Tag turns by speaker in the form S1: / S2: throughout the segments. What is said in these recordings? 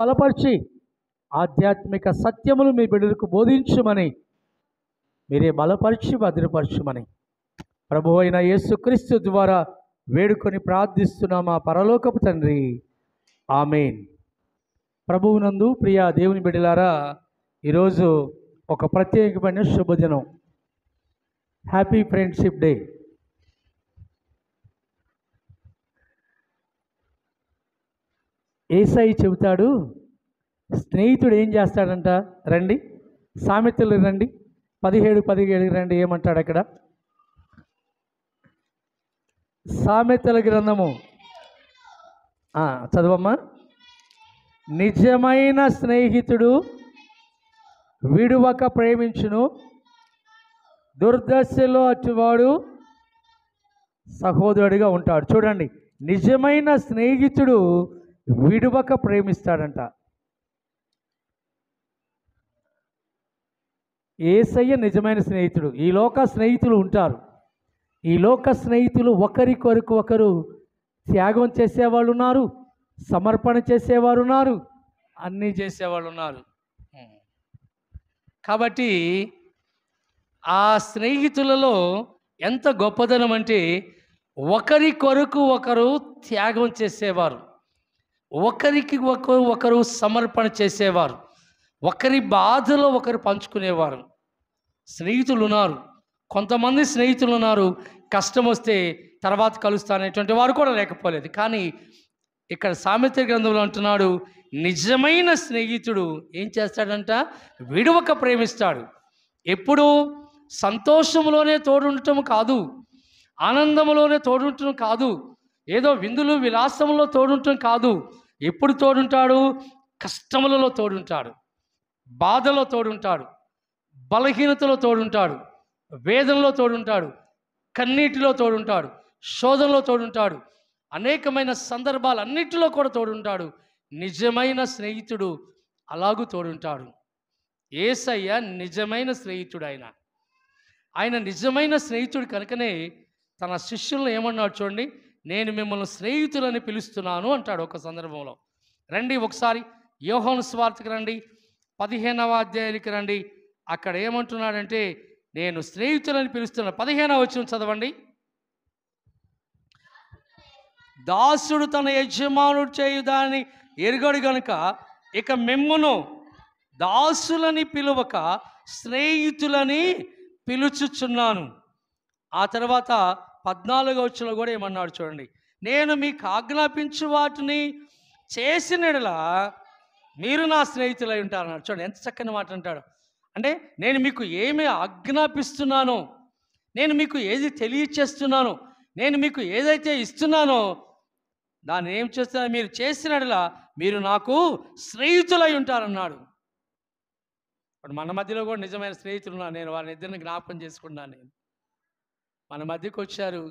S1: బలపరిచి ఆధ్యాత్మిక సత్యములు మీ బిడ్డలకు బోధించుమని మీరే బలపరిచి భద్రపరచుమని ప్రభు అయిన యేసుక్రీస్తు ద్వారా వేడుకొని ప్రార్థిస్తున్నాం మా పరలోకపు తండ్రి. ఆమేన్. ప్రభువునందు ప్రియ దేవుని బిడ్డలారా, ఈరోజు ఒక ప్రత్యేకమైన శుభదినం. Happy friendship day. యేసయ్య చెబుతాడు, స్నేహితుడు ఏం చేస్తాడంట? రండి, సామెతలు రండి 17:17 రండి. ఏమంటాడు అక్కడ? సామెతల గ్రంథము చదవమ్మా. నిజమైన స్నేహితుడు విడువక ప్రేమించును, దుర్దశలో అటువాడు సహోదరుడిగా ఉంటాడు. చూడండి, నిజమైన స్నేహితుడు విడువక ప్రేమిస్తాడంట. యేసయ్య నిజమైన స్నేహితుడు. ఈ లోక స్నేహితులు ఉంటారు. ఈ లోక స్నేహితులు ఒకరి కొరకు ఒకరు త్యాగం చేసేవాళ్ళు ఉన్నారు, సమర్పణ చేసేవారు ఉన్నారు, అన్నీ చేసేవాళ్ళు ఉన్నారు. కాబట్టి ఆ స్నేహితులలో ఎంత గొప్పదనం అంటే ఒకరి కొరకు ఒకరు త్యాగం చేసేవారు, ఒకరికి ఒకరు సమర్పణ చేసేవారు, ఒకరి బాధలో ఒకరు పంచుకునేవారు. స్నేహితులు ఉన్నారు. కొంతమంది స్నేహితులు ఉన్నారు, కష్టం వస్తే తర్వాత కలుస్తానేటువంటి వారు కూడా లేకపోలేదు. కానీ ఇక్కడ సామెతల గ్రంథంలో అంటున్నాడు, నిజమైన స్నేహితుడు ఏం చేస్తాడంట? విడువక ప్రేమిస్తాడు. ఎప్పుడు సంతోషంలోనే తోడుండటం కాదు, ఆనందంలోనే తోడుండటం కాదు, ఏదో విందులు విలాసంలో తోడుండటం కాదు. ఎప్పుడు తోడుంటాడు? కష్టములలో తోడుంటాడు, బాధలో తోడుంటాడు, బలహీనతలో తోడుంటాడు, వేదనలో తోడుంటాడు, కన్నీటిలో తోడుంటాడు, శోధనలో తోడుంటాడు, అనేకమైన సందర్భాలన్నిటిలో కూడా తోడుంటాడు. నిజమైన స్నేహితుడు అలాగూ తోడుంటాడు. యేసయ్య నిజమైన స్నేహితుడు. ఆయన నిజమైన స్నేహితుడు కనుకనే తన శిష్యులను ఏమన్నాడు చూడండి, నేను మిమ్మల్ని స్నేహితులని పిలుస్తున్నాను అంటాడు ఒక సందర్భంలో. రండి ఒకసారి యోహాను సువార్తకు రండి, 15వ అధ్యాయానికి రండి. అక్కడ ఏమంటున్నాడంటే, నేను స్నేహితులని పిలుస్తున్నాను. 15వ వచనం చదవండి. దాసుడు తన యజమానుడు చేయు దాన్ని ఎరుగడు గనుక ఇక మిమ్మును దాసులని పిలువక స్నేహితులని పిలుచుచున్నాను. ఆ తర్వాత 14వ వచనంలో కూడా ఏమన్నాడు చూడండి, నేను మీకు ఆజ్ఞాపించు వాటిని చేసినలా మీరు నా స్నేహితులై ఉంటారన్నాడు. చూడండి ఎంత చక్కని మాట అంటాడు. అంటే నేను మీకు ఏమి ఆజ్ఞాపిస్తున్నానో, నేను మీకు ఏది తెలియచేస్తున్నానో, నేను మీకు ఏదైతే ఇస్తున్నానో దాన్ని ఏం చేస్తున్నా మీరు చేసినట్లా మీరు నాకు స్నేహితులై ఉంటారన్నాడు. ఇప్పుడు మన మధ్యలో కూడా నిజమైన స్నేహితులు ఉన్నారు. నేను వారిని ఇద్దరిని జ్ఞాపకం చేసుకున్నాను. మన మధ్యకు వచ్చారు.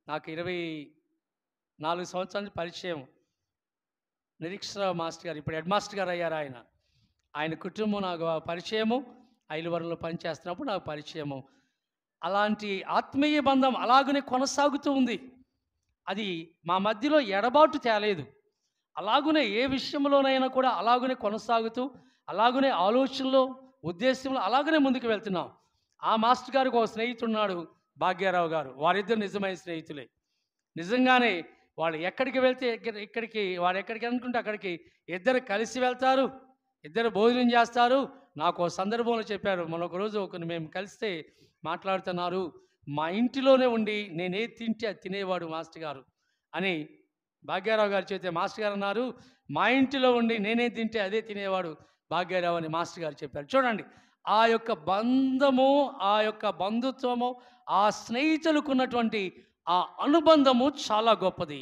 S1: నాకు 24 సంవత్సరాల పరిచయం. నిరీక్షణ మాస్టర్ గారు, ఇప్పుడు హెడ్ మాస్టర్ గారు అయ్యారు. ఆయన కుటుంబం నాకు పరిచయము. ఐలువరంలో పనిచేస్తున్నప్పుడు నాకు పరిచయము. అలాంటి ఆత్మీయ బంధం అలాగనే కొనసాగుతూ ఉంది. అది మా మధ్యలో ఎడబాటు తేలేదు. అలాగునే ఏ విషయంలోనైనా కూడా అలాగనే కొనసాగుతూ, అలాగనే ఆలోచనలో ఉద్దేశంలో అలాగనే ముందుకు వెళ్తున్నాం. ఆ మాస్టర్ గారికి ఒక స్నేహితుడున్నాడు, భాగ్యారావు గారు. వారిద్దరు నిజమైన స్నేహితులే. నిజంగానే వాళ్ళు ఎక్కడికి వెళ్తే ఎక్కడికి వాడు ఎక్కడికి అనుకుంటే అక్కడికి ఇద్దరు కలిసి వెళ్తారు, ఇద్దరు భోజనం చేస్తారు. నాకు ఒక సందర్భంలో చెప్పారు, మొన్న ఒకరోజు మేము కలిస్తే మాట్లాడుతున్నారు, మా ఇంటిలోనే ఉండి నేనే తింటే అది తినేవాడు మాస్టర్ గారు అని భాగ్యారావు గారు చెప్తే, మాస్టర్ గారు అన్నారు, మా ఇంటిలో ఉండి నేనే తింటే అదే తినేవాడు భాగ్యారావు అని మాస్టర్ గారు చెప్పారు. చూడండి, ఆ యొక్క బంధము, ఆ యొక్క బంధుత్వము, ఆ స్నేహితులకు ఉన్నటువంటి ఆ అనుబంధము చాలా గొప్పది.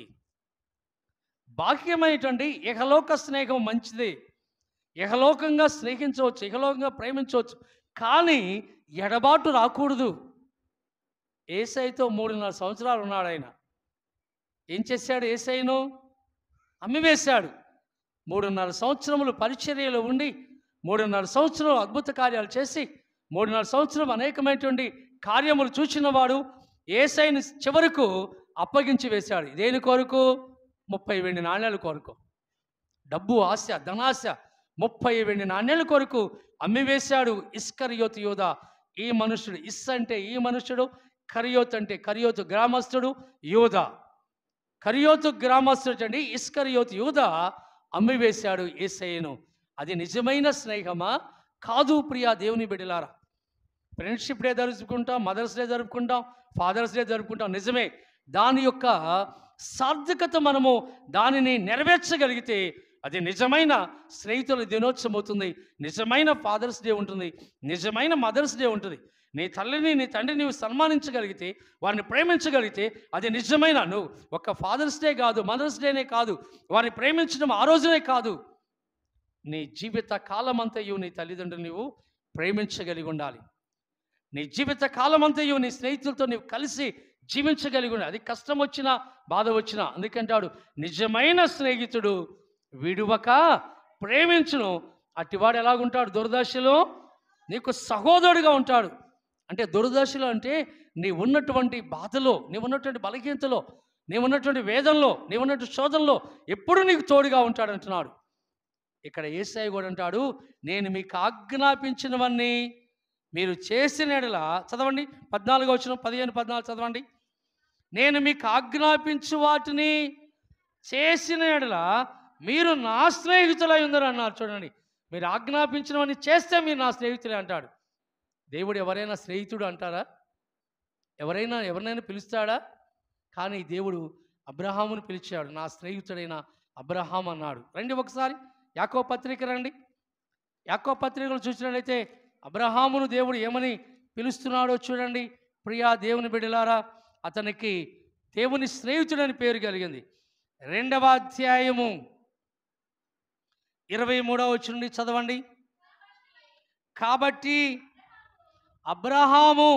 S1: బాహ్యమైనటువంటి ఇహలోక స్నేహం మంచిది, ఇహలోకంగా స్నేహించవచ్చు, ఇహలోకంగా ప్రేమించవచ్చు, కానీ ఎడబాటు రాకూడదు. యేసయ్యతో 3.5 సంవత్సరాలు ఉన్నాడు. ఆయన ఏం చేశాడు? యేసయ్యను అమ్మివేశాడు. 3.5 సంవత్సరములు పరిచర్యలో ఉండి, 3.5 సంవత్సరాలు అద్భుత కార్యాలు చేసి, 3.5 సంవత్సరం అనేకమైనటువంటి కార్యములు చూసిన వాడు యేసయ్యను చివరకు అప్పగించి వేశాడు. దేని కొరకు? 30 వెండి నాణ్యాల కొరకు. డబ్బు ఆశ, ధనాశ, 30 వెండి నాణేల కొరకు అమ్మివేశాడు ఇస్కరియోతు యూదా. ఈ మనుషుడు, అంటే ఈ మనుషుడు, కరియోతు అంటే కరియోతు గ్రామస్తుడు యూదా. కరియోతు గ్రామస్తుడు అండి ఇస్కరియోతు యూదా అమ్మివేశాడు యేసయ్యను. అది నిజమైన స్నేహమా? కాదు ప్రియా దేవుని బిడ్డలారా. ఫ్రెండ్షిప్ డే జరుపుకుంటాం, మదర్స్ డే జరుపుకుంటాం, ఫాదర్స్ డే జరుపుకుంటాం, నిజమే. దాని యొక్క సార్థకత మనము దానిని నెరవేర్చగలిగితే అది నిజమైన స్నేహితుల దినోత్సవం అవుతుంది, నిజమైన ఫాదర్స్ డే ఉంటుంది, నిజమైన మదర్స్ డే ఉంటుంది. నీ తల్లిని, నీ తండ్రిని నీవు సన్మానించగలిగితే, వారిని ప్రేమించగలిగితే అది నిజమైన, నువ్వు ఒక ఫాదర్స్ డే కాదు, మదర్స్ డేనే కాదు, వారిని ప్రేమించడం ఆ రోజునే కాదు, నీ జీవిత కాలమంతయు నీ తల్లిదండ్రులు నీవు ప్రేమించగలిగి ఉండాలి. నీ జీవిత కాలమంతయు నీ స్నేహితులతో నీవు కలిసి జీవించగలిగి ఉండాలి. అది కష్టం వచ్చినా, బాధ వచ్చినా. అందుకంటాడు, నిజమైన స్నేహితుడు విడువక ప్రేమించును. అట్టివాడు ఎలాగుంటాడు? దుర్దశలో నీకు సహోదరుడిగా ఉంటాడు. అంటే దుర్దశలో అంటే నీ ఉన్నటువంటి బాధలో, నీ ఉన్నటువంటి బలహీనతలో, నీ ఉన్నటువంటి వేదనలో, నీ ఉన్నటువంటి శోధనలో ఎప్పుడు నీకు తోడుగా ఉంటాడు అంటున్నాడు. ఇక్కడ యేసయ్య కూడా అంటాడు, నేను మీకు ఆజ్ఞాపించినవన్నీ మీరు చేసిన ఎడల, చదవండి 14వ వచనం, 15-14 చదవండి. నేను మీకు ఆజ్ఞాపించు వాటిని చేసిన ఎడల మీరు నా స్నేహితులై ఉందరు అన్నారు. చూడండి, మీరు ఆజ్ఞాపించినవన్నీ చేస్తే మీరు నా స్నేహితులే అంటాడు. దేవుడు ఎవరైనా స్నేహితుడు అంటారా? ఎవరినైనా పిలుస్తాడా? కానీ దేవుడు అబ్రహామును పిలిచాడు, నా స్నేహితుడైన అబ్రహాం అన్నాడు. రండి ఒకసారి యాకోబు పత్రిక రండి. యాకోబు పత్రికలు చూసినట్లయితే అబ్రహామును దేవుడు ఏమని పిలుస్తున్నాడో చూడండి. ప్రియా దేవుని బిడ్డలారా, అతనికి దేవుని స్నేహితుడని పేరు కలిగింది. 2వ అధ్యాయము 23వ వచనం నుండి చదవండి. కాబట్టి అబ్రహాము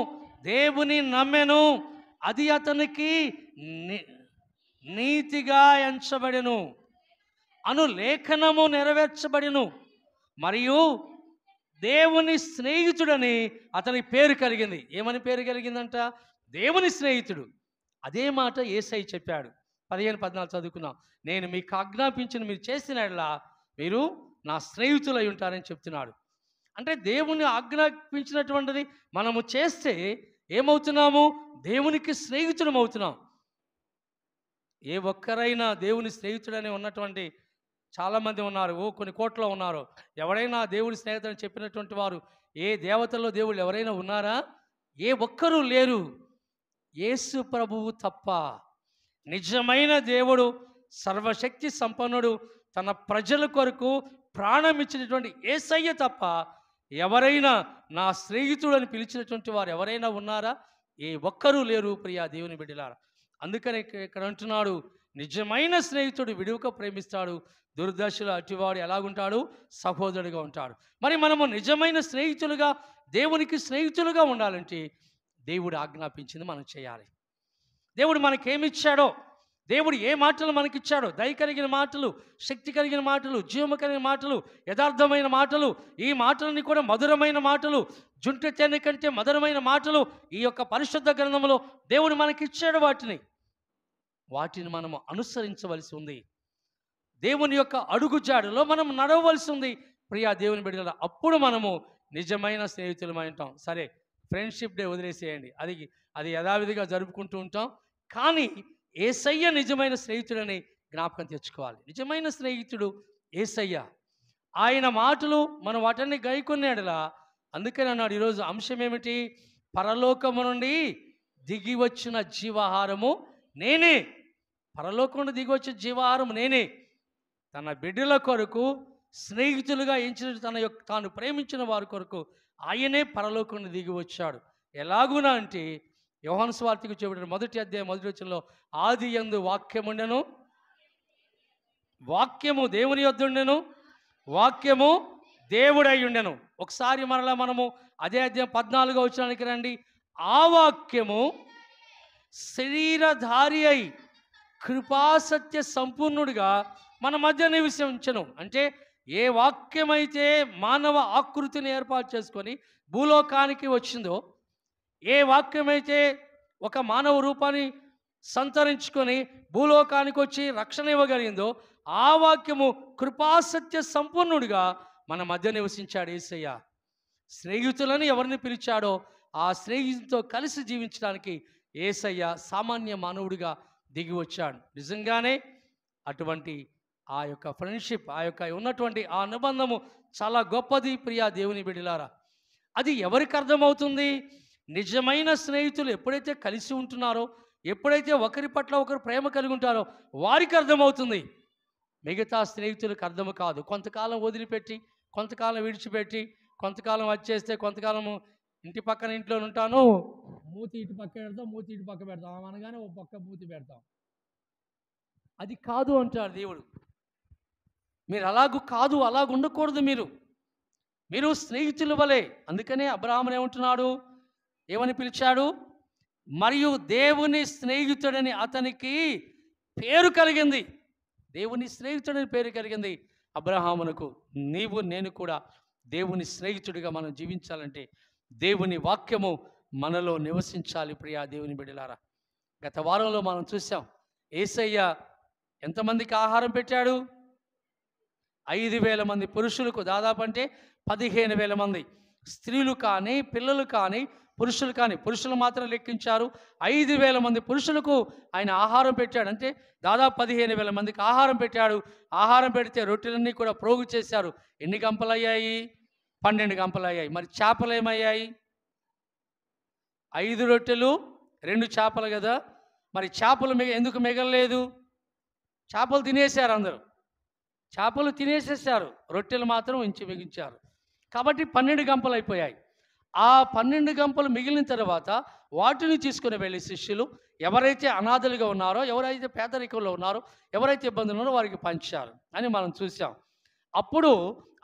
S1: దేవుని నమ్మెను, అది అతనికి నీతిగా ఎంచబడెను అను లేఖనము నెరవేర్చబడెను, మరియు దేవుని స్నేహితుడని అతని పేరు కలిగింది. ఏమని పేరు కలిగిందంట? దేవుని స్నేహితుడు. అదే మాట యేసయ్య చెప్పాడు. 15-14 చదువుకున్నాం. నేను మీకు ఆజ్ఞాపించిన మీరు చేసినట్లా మీరు నా స్నేహితులై ఉంటారని చెప్తున్నాడు. అంటే దేవుని ఆజ్ఞాపించినటువంటిది మనము చేస్తే ఏమవుతున్నాము? దేవునికి స్నేహితులం అవుతున్నాం. ఏ ఒక్కరైనా దేవుని స్నేహితుడని ఉన్నటువంటి చాలామంది ఉన్నారు, కొన్ని కోట్ల ఉన్నారు. ఎవరైనా దేవుడి స్నేహితుడని చెప్పినటువంటి వారు, ఏ దేవతల్లో దేవుళ్ళు ఎవరైనా ఉన్నారా? ఏ ఒక్కరూ లేరు, యేసు ప్రభువు తప్ప. నిజమైన దేవుడు, సర్వశక్తి సంపన్నుడు, తన ప్రజల కొరకు ప్రాణం ఇచ్చినటువంటి యేసయ్య తప్ప ఎవరైనా నా స్నేహితుడు అని పిలిచినటువంటి వారు ఎవరైనా ఉన్నారా? ఏ ఒక్కరూ లేరు ప్రియా దేవుని బిడ్డలారా. అందుకని ఇక్కడ అంటున్నాడు, నిజమైన స్నేహితుడు విడువక ప్రేమిస్తాడు, దుర్దశలో అట్టివాడు ఎలాగుంటాడు? సహోదరుడిగా ఉంటాడు. మరి మనము నిజమైన స్నేహితులుగా, దేవునికి స్నేహితులుగా ఉండాలంటే దేవుడు ఆజ్ఞాపించింది మనం చేయాలి. దేవుడు మనకేమిచ్చాడో, దేవుడు ఏ మాటలు మనకిచ్చాడో, దయ కలిగిన మాటలు, శక్తి కలిగిన మాటలు, జీవము కలిగిన మాటలు, యథార్థమైన మాటలు, ఈ మాటలన్నీ కూడా మధురమైన మాటలు, జుంట తేనె కంటే మధురమైన మాటలు ఈ యొక్క పరిశుద్ధ గ్రంథంలో దేవుడు మనకిచ్చాడు. వాటిని మనము అనుసరించవలసి ఉంది. దేవుని యొక్క అడుగుజాడులో మనం నడవవలసి ఉంది ప్రియా దేవుని బిడ్డల. అప్పుడు మనము నిజమైన స్నేహితులమై ఉంటాం. సరే, ఫ్రెండ్షిప్ డే వదిలేసేయండి, అది యథావిధిగా జరుపుకుంటూ ఉంటాం. కానీ యేసయ్య నిజమైన స్నేహితుడని జ్ఞాపకం తెచ్చుకోవాలి. నిజమైన స్నేహితుడు యేసయ్య. ఆయన మాటలు మనం వాటిని గైకొనేడలా. అందుకని అన్నాడు, ఈరోజు అంశం ఏమిటి? పరలోకము నుండి దిగి వచ్చిన జీవాహారము నేనే. పరలోకం నుండి దిగి వచ్చిన జీవాహారం నేనే. తన బిడ్డల కొరకు స్నేహితులుగా ఎంచిన తాను ప్రేమించిన వారి కొరకు ఆయనే పరలోకం నుండి దిగి వచ్చాడు. ఎలాగునా అంటే యోహాను సువార్తకు చెప్పిన 1వ అధ్యాయం 1వ వచనంలో, ఆది యందు వాక్యముండెను, వాక్యము దేవుని యొద్ద ఉండెను, వాక్యము దేవుడై ఉండెను. ఒకసారి మరలా మనము అదే అధ్యాయం 14వ వచనానికి రండి. ఆ వాక్యము శరీరధారి అయి కృపాసత్య సంపూర్ణుడిగా మన మధ్య నివసించెను. అంటే ఏ వాక్యమైతే మానవ ఆకృతిని ఏర్పాటు చేసుకొని భూలోకానికి వచ్చిందో, ఏ వాక్యమైతే ఒక మానవ రూపాన్ని సంతరించుకొని భూలోకానికి వచ్చి రక్షణ ఇవ్వగలిగిందో, ఆ వాక్యము కృపాసత్య సంపూర్ణుడిగా మన మధ్య నివసించాడు యేసయ్య. స్నేహితులను ఎవరిని పిలిచాడో ఆ స్నేహితులతో కలిసి జీవించడానికి యేసయ్య సామాన్య మానవుడిగా దిగి వచ్చాడు. నిజంగానే అటువంటి ఆ యొక్క ఫ్రెండ్షిప్, ఆ యొక్క ఉన్నటువంటి ఆ అనుబంధము చాలా గొప్పది ప్రియా దేవుని బిడ్డలారా. అది ఎవరికి అర్థమవుతుంది? నిజమైన స్నేహితులు ఎప్పుడైతే కలిసి ఉంటున్నారో, ఎప్పుడైతే ఒకరి పట్ల ఒకరు ప్రేమ కలిగి ఉంటారో వారికి అర్థమవుతుంది. మిగతా స్నేహితులకు అర్థము కాదు. కొంతకాలం వదిలిపెట్టి, కొంతకాలం విడిచిపెట్టి, కొంతకాలం వచ్చేస్తే, కొంతకాలము ఇంటి పక్కన ఇంట్లో ఉంటాను, మూతి ఇటు పక్క పెడతాం, మూతి ఇటు పక్క పెడతాం అనగానే ఒక పక్క మూతి పెడతాం. అది కాదు అంటారు దేవుడు. మీరు అలాగూ కాదు, అలాగ ఉండకూడదు. మీరు స్నేహితుల వలె. అందుకనే అబ్రాహామును ఏమంటున్నాడు, ఏమని పిలిచాడు? మరియు దేవుని స్నేహితుడని అతనికి పేరు కలిగింది. దేవుని స్నేహితుడని పేరు కలిగింది అబ్రహామునకు. నీవు నేను కూడా దేవుని స్నేహితుడిగా మనం జీవించాలంటే దేవుని వాక్యము మనలో నివసించాలి ప్రియా దేవుని బిడ్డలారా. గత వారంలో మనం చూసాం, యేసయ్య ఎంతమందికి ఆహారం పెట్టాడు? 5,000 మంది పురుషులకు, దాదాపు అంటే 15,000 మంది స్త్రీలు కానీ, పిల్లలు కానీ, పురుషులు కానీ, పురుషులు మాత్రం లెక్కించారు. 5,000 మంది పురుషులకు ఆయన ఆహారం పెట్టాడు. అంటే దాదాపు 15,000 మందికి ఆహారం పెట్టాడు. ఆహారం పెడితే రొట్టెలన్నీ కూడా ప్రోగు చేశారు. ఎన్ని గంపలయ్యాయి? 12 గంపలయ్యాయి. మరి చేపలు ఏమయ్యాయి? 5 రొట్టెలు 2 చేపలు కదా. మరి చేపలు ఎందుకు మిగలలేదు? చేపలు తినేశారు అందరూ. చేపలు తినేసేసారు, రొట్టెలు మాత్రం మిగిల్చారు. కాబట్టి 12 గంపలు అయిపోయాయి. ఆ 12 గంపలు మిగిలిన తర్వాత వాటిని తీసుకుని వెళ్ళి శిష్యులు ఎవరైతే అనాథలుగా ఉన్నారో, ఎవరైతే పేదరికంలో ఉన్నారో, ఎవరైతే ఇబ్బందులు ఉన్నారో వారికి పంచారు అని మనం చూసాం. అప్పుడు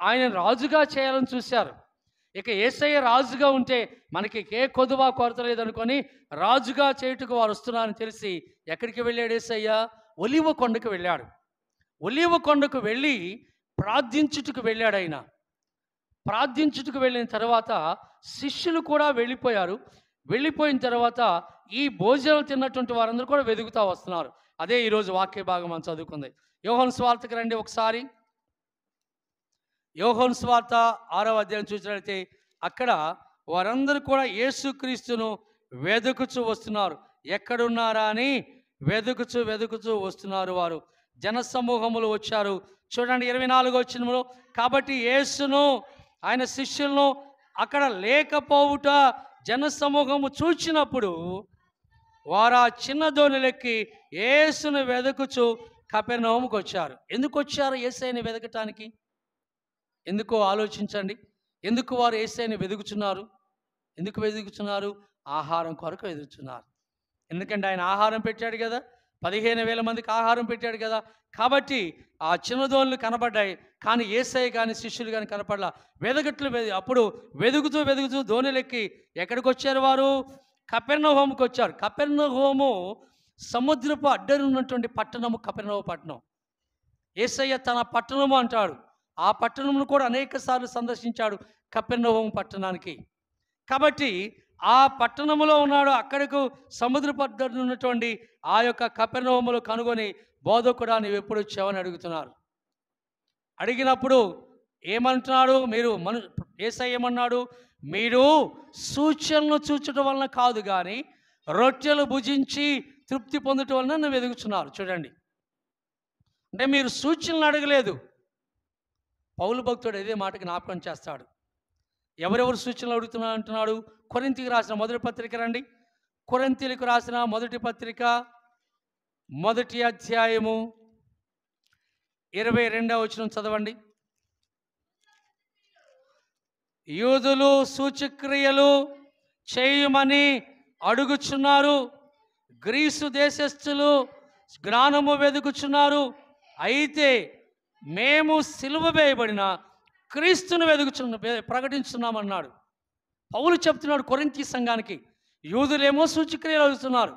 S1: ఆయన రాజుగా చేయాలని చూశారు. ఇక యేసయ్య రాజుగా ఉంటే మనకి ఏ కొదువా కొరత లేదనుకొని రాజుగా చేయుటకు వారు వస్తున్నారని తెలిసి ఎక్కడికి వెళ్ళాడు యేసయ్య? ఒలీవ కొండకు వెళ్ళాడు. ఒలీవ కొండకు వెళ్ళి ప్రార్థించుటకు వెళ్ళాడు ఆయన. ప్రార్థించుటకు వెళ్ళిన తర్వాత శిష్యులు కూడా వెళ్ళిపోయారు. వెళ్ళిపోయిన తర్వాత ఈ భోజనాలు తిన్నటువంటి వారందరూ కూడా వెతుకుతూ వస్తున్నారు. అదే ఈరోజు వాక్య భాగం మనం చదువుకుంది. యోహాను సువార్తకు రండి ఒకసారి. యోహాను సువార్త 6వ అధ్యాయం చూసినట్లయితే అక్కడ వారందరూ కూడా యేసుక్రీస్తును వెతుకుచూ వస్తున్నారు. ఎక్కడున్నారా అని వెతుకుచూ వస్తున్నారు వారు. జన సమూహములు వచ్చారు. చూడండి 24వ వచనంలో, కాబట్టి యేసును ఆయన శిష్యులను అక్కడ లేకపోవుట జన సమూహము చూచినప్పుడు వారు ఆ చిన్న దోణిలెక్కి యేసును వెతుకుచూ కపెర్నహూముకు వచ్చారు. ఎందుకు వచ్చారు యేసయ్యని వెతకటానికి? ఎందుకో ఆలోచించండి. ఎందుకు వారు యేసయ్యని వెతుకుచున్నారు? ఎందుకు వెతుకుచున్నారు? ఆహారం కొరకు వెతుకుచున్నారు. ఎందుకంటే ఆయన ఆహారం పెట్టాడు కదా, 15,000 మందికి ఆహారం పెట్టాడు కదా. కాబట్టి ఆ చిన్నదోళ్ళు కనబడ్డాయి, కానీ యేసయ్య కానీ శిష్యులు కానీ కనపడలా. అప్పుడు వెతుకుతూ దోణిలెక్కి ఎక్కడికి వచ్చారు వారు? కపెర్నహూముకు వచ్చారు. కపెర్నహూము సముద్రపు అడ్డన ఉన్నటువంటి పట్టణము కపెర్నహూము పట్టణం. యేసయ్య తన పట్టణము అంటాడు. ఆ పట్టణమును కూడా అనేక సార్లు సందర్శించాడు, కపెర్నహూము పట్టణానికి. కాబట్టి ఆ పట్టణములో ఉన్నాడు. అక్కడకు సముద్ర పట్టణం ఉన్నటువంటి ఆ యొక్క కపెర్నహూములో కనుగొని బోధకుడా నీవు ఎప్పుడు వచ్చావని అడుగుతున్నారు. అడిగినప్పుడు ఏమంటున్నాడు? యేసయ్య ఏమన్నాడు? మీరు సూచనలు చూచడం వలన కాదు, కానీ రొట్టెలు భుజించి తృప్తి పొందటం వలన నన్ను వెతుకుతున్నారు. చూడండి, అంటే మీరు సూచనలు అడగలేదు. పౌలు భక్తుడు ఇదే మాట జ్ఞాపకం చేస్తాడు. ఎవరెవరు సూచనలు అడుగుతున్నారు అంటున్నాడు? కొరింథీయులకు రాసిన మొదటి పత్రిక రండి. కొరింథీయులకు రాసిన మొదటి పత్రిక 1వ అధ్యాయము 22వ వచనం చదవండి. యూదులు సూచక్రియలు చేయమని అడుగుచున్నారు, గ్రీసు దేశస్థులు జ్ఞానము వెతుకుచున్నారు. అయితే మేము సిలువ వేయబడిన క్రీస్తును ప్రకటించున్నామన్నాడు. పౌలు చెప్తున్నాడు కొరింథీ సంఘానికి. యూదులేమో సూచక్రియలు అడుగుతున్నారు,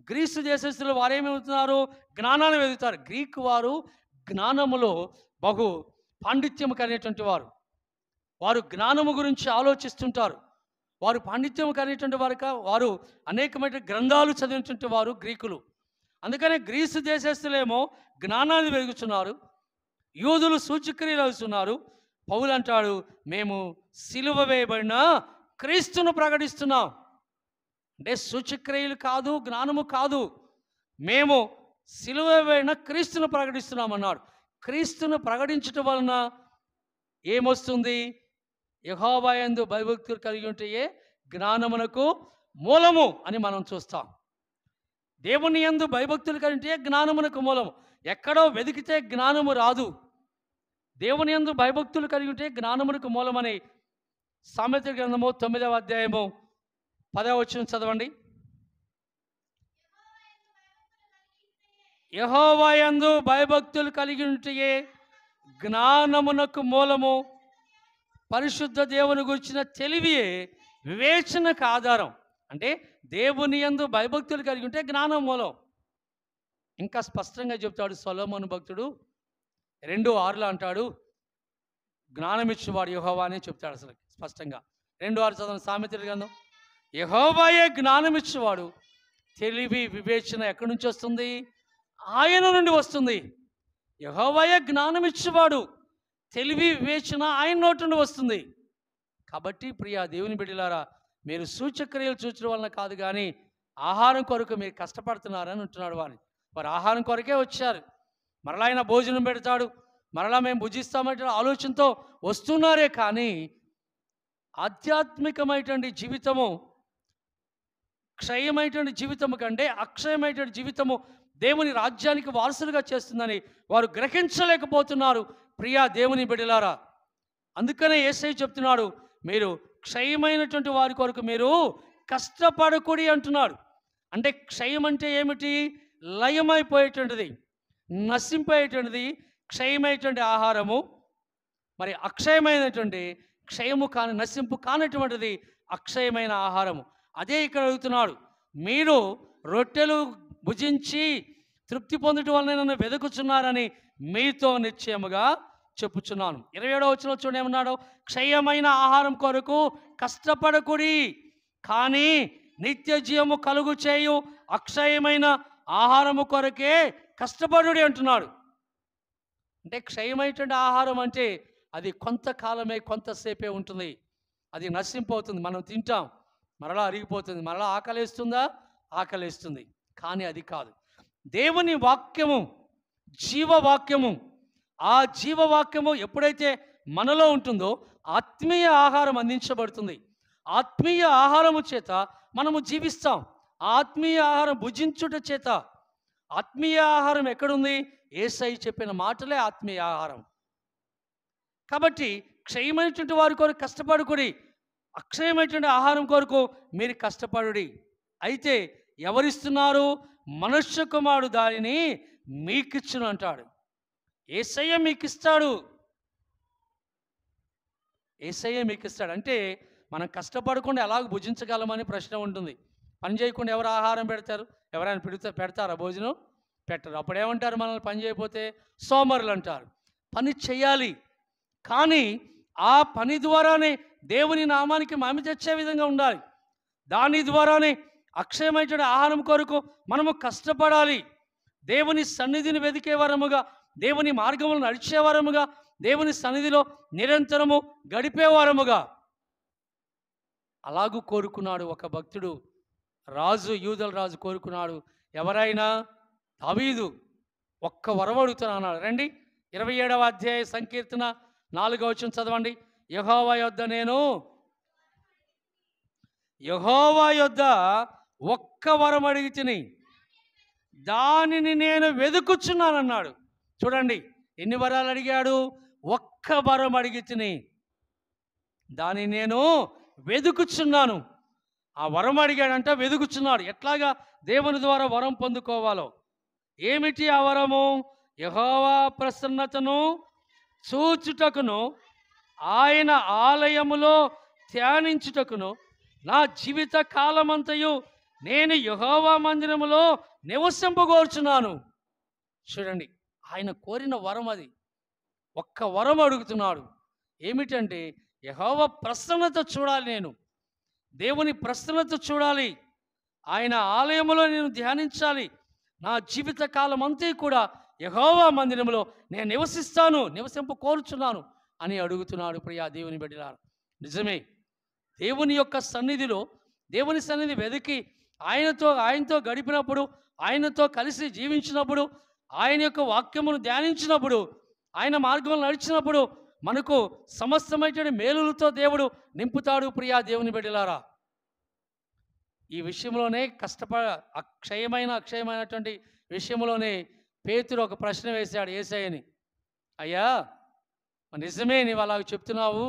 S1: గ్రీసు దేశస్తులు వారేమవుతున్నారు? జ్ఞానాన్ని వెతుకుతారు. గ్రీకు వారు జ్ఞానములో బహు పాండిత్యము కలిగినటువంటి వారు జ్ఞానము గురించి ఆలోచిస్తుంటారు. వారు పాండిత్యము కలిగినటువంటి వారు అనేకమైన గ్రంథాలు చదివినటువంటి వారు గ్రీకులు. అందుకనే గ్రీసు దేశస్తులేమో జ్ఞానాన్ని వెతుకుతున్నారు, యూదులు సూచక్రియలు అవుతున్నారు. పౌలు అంటాడు, మేము సిలువ వేయబడిన క్రీస్తును ప్రకటిస్తున్నాం. అంటే సూచక్రియలు కాదు, జ్ఞానము కాదు, మేము సిలువ వేయబడిన క్రీస్తును ప్రకటిస్తున్నాం అన్నాడు. క్రీస్తును ప్రకటించటం వలన ఏమొస్తుంది? యెహోవా యందు భయభక్తులు కలిగి ఉంటే జ్ఞానమునకు మూలము అని మనం చూస్తాం. దేవుని యందు భయభక్తులు కలిగి ఉంటే జ్ఞానమునకు మూలము. ఎక్కడో వెతికితే జ్ఞానము రాదు. దేవుని యందు భయభక్తులు కలిగి ఉంటే జ్ఞానమునకు మూలమని సామెతల గ్రంథము 9వ అధ్యాయము 10వ వచనం చదవండి. యెహోవా యందు భయభక్తులు కలిగి ఉంటే జ్ఞానమునకు మూలము. పరిశుద్ధ దేవుని గురించిన తెలివియే వివేచనకు ఆధారం. అంటే దేవుని యందు భయభక్తులు కలిగి ఉంటే జ్ఞానం మూలం. ఇంకా స్పష్టంగా చెప్తాడు సొలొమోను భక్తుడు 2:6 అంటాడు, జ్ఞానమిచ్చేవాడు యెహోవా అని చెప్తాడు. అసలు స్పష్టంగా 2:6 చదవండి సామెతల గ్రంథం. యెహోవాయే జ్ఞానమిచ్చేవాడు, తెలివి వివేచన ఎక్కడి నుంచి వస్తుంది? ఆయన నుండి వస్తుంది. యెహోవాయే జ్ఞానమిచ్చేవాడు, తెలివి వివేచన ఆయన నోటి నుండి వస్తుంది. కాబట్టి ప్రియా దేవుని బిడ్డలారా, మీరు సూచక్రియలు చూచడం వలన కాదు కానీ ఆహారం కొరకు మీరు కష్టపడుతున్నారని అంటున్నాడు. వారు ఆహారం కొరకే వచ్చారు. మరలా ఆయన భోజనం పెడతాడు, మరలా మేము భుజిస్తామంటే ఆలోచనతో వస్తున్నారే కానీ ఆధ్యాత్మికమైనటువంటి జీవితము, క్షయమైనటువంటి జీవితము కంటే అక్షయమైనటువంటి జీవితము దేవుని రాజ్యానికి వారసులుగా చేస్తుందని వారు గ్రహించలేకపోతున్నారు. ప్రియా దేవుని బిడ్డలారా, అందుకనే యేసయ్య చెప్తున్నాడు, మీరు క్షయమైనటువంటి వారి కొరకు మీరు కష్టపడకూడి అంటున్నాడు. అంటే క్షయం అంటే ఏమిటి? లయమైపోయేటువంటిది, నశింపోయేటువంటిది క్షయమైనటువంటి ఆహారము. మరి అక్షయమైనటువంటి, క్షయము కాని నశింపు కానటువంటిది అక్షయమైన ఆహారము. అదే ఇక్కడ అడుగుతున్నాడు. మీరు రొట్టెలు భుజించి తృప్తి పొందటం వలన నన్ను వెతుకుచున్నారని మీతో నిశ్చయముగా చెప్పుచున్నాను. 27వ వచనంలో చూడండి ఏమన్నాడు? క్షయమైన ఆహారం కొరకు కష్టపడకుడి, కానీ నిత్య జీవము కలుగు చేయు అక్షయమైన ఆహారము కొరకే కష్టపడుడి అంటున్నాడు. అంటే క్షయమైనటువంటి ఆహారం అంటే అది కొంతకాలమే, కొంతసేపే ఉంటుంది. అది నశింపోతుంది, మనం తింటాం, మరలా అరిగిపోతుంది, మరలా ఆకలేస్తుందా? ఆకలేస్తుంది. కానీ అది కాదు. దేవుని వాక్యము జీవవాక్యము. ఆ జీవవాక్యము ఎప్పుడైతే మనలో ఉంటుందో ఆత్మీయ ఆహారం అందించబడుతుంది. ఆత్మీయ ఆహారము చేత మనము జీవిస్తాం. ఆత్మీయ ఆహారం భుజించుట చేత. ఆత్మీయ ఆహారం ఎక్కడుంది? యేసయ్య చెప్పిన మాటలే ఆత్మీయ ఆహారం. కాబట్టి క్షయమైనటువంటి వారి కొరకు కష్టపడుకుడి, అక్షయమైనటువంటి ఆహారం కొరకు మీరు కష్టపడుడి. అయితే ఎవరిస్తున్నారు? మనుష్య కుమారుడు దానిని మీకిచ్చును అంటాడు. యేసయ్య మీకు ఇస్తాడు. యేసయ్య మీకు ఇస్తాడు. అంటే మనం కష్టపడకుండా ఎలాగ భుజించగలమని ప్రశ్న ఉంటుంది. పని చేయకుండా ఎవరు ఆహారం పెడతారు? ఎవరైనా పెడతారా భోజనం? పెట్టరు. అప్పుడు ఏమంటారు? మనల్ని పని చేయకపోతే సోమరులు అంటారు. పని చేయాలి, కానీ ఆ పని ద్వారానే దేవుని నామానికి మహిమ తెచ్చే విధంగా ఉండాలి. దాని ద్వారానే అక్షయమైన ఆహారం కొరకు మనము కష్టపడాలి. దేవుని సన్నిధిని వెతికే వరముగా, దేవుని మార్గములను నడిచే వరముగా, దేవుని సన్నిధిలో నిరంతరము గడిపేవారముగా అలాగూ కోరుకున్నాడు ఒక భక్తుడు. రాజు, యూదుల రాజు కోరుకున్నాడు. ఎవరైనా? దావీదు. ఒక్క వరం అడుగుతున్నాడు. రండి 27వ అధ్యాయ సంకీర్తన 4వ వచనం చదవండి. యెహోవా యొద్ద ఒక్క వరం అడిగి తిని దానిని నేను వెతుకుచున్నానన్నాడు. చూడండి, ఎన్ని వరాలు అడిగాడు? ఒక్క వరం అడిగి తిని దానిని నేను వెతుకుచున్నాను. ఆ వరం అడిగాడంట, వెతుకుచున్నాడు. ఎట్లాగా దేవుని ద్వారా వరం పొందుకోవాలో. ఏమిటి ఆ వరము? యెహోవా ప్రసన్నతను చూచుటకును, ఆయన ఆలయములో ధ్యానించుటకును నా జీవిత కాలమంతయు నేను యెహోవా మందిరములో నివసింపగోరుచున్నాను. చూడండి, ఆయన కోరిన వరం అది. ఒక్క వరం అడుగుతున్నాడు. ఏమిటంటే యెహోవా ప్రసన్నత చూడాలి, నేను దేవుని ప్రసన్నత చూడాలి, ఆయన ఆలయములో నేను ధ్యానించాలి, నా జీవిత కాలం అంతా కూడా యెహోవా మందిరములో నేను నివసింప కోరుచున్నాను అని అడుగుతున్నాడు ప్రియా దేవుని బిడ్డలారా. నిజమే, దేవుని యొక్క సన్నిధిలో, దేవుని సన్నిధి వెతికి ఆయనతో గడిపినప్పుడు, ఆయనతో కలిసి జీవించినప్పుడు, ఆయన యొక్క వాక్యమును ధ్యానించినప్పుడు, ఆయన మార్గంలో నడిచినప్పుడు మనకు సమస్తమైన మేలులతో దేవుడు నింపుతాడు ప్రియా దేవుని బిడ్డలారా. ఈ విషయంలోనే అక్షయమైనటువంటి విషయంలోనే పేతురు ఒక ప్రశ్న వేశాడు యేసయ్యని. అయ్యా, నిజమే నీవు అలాగ చెప్తున్నావు,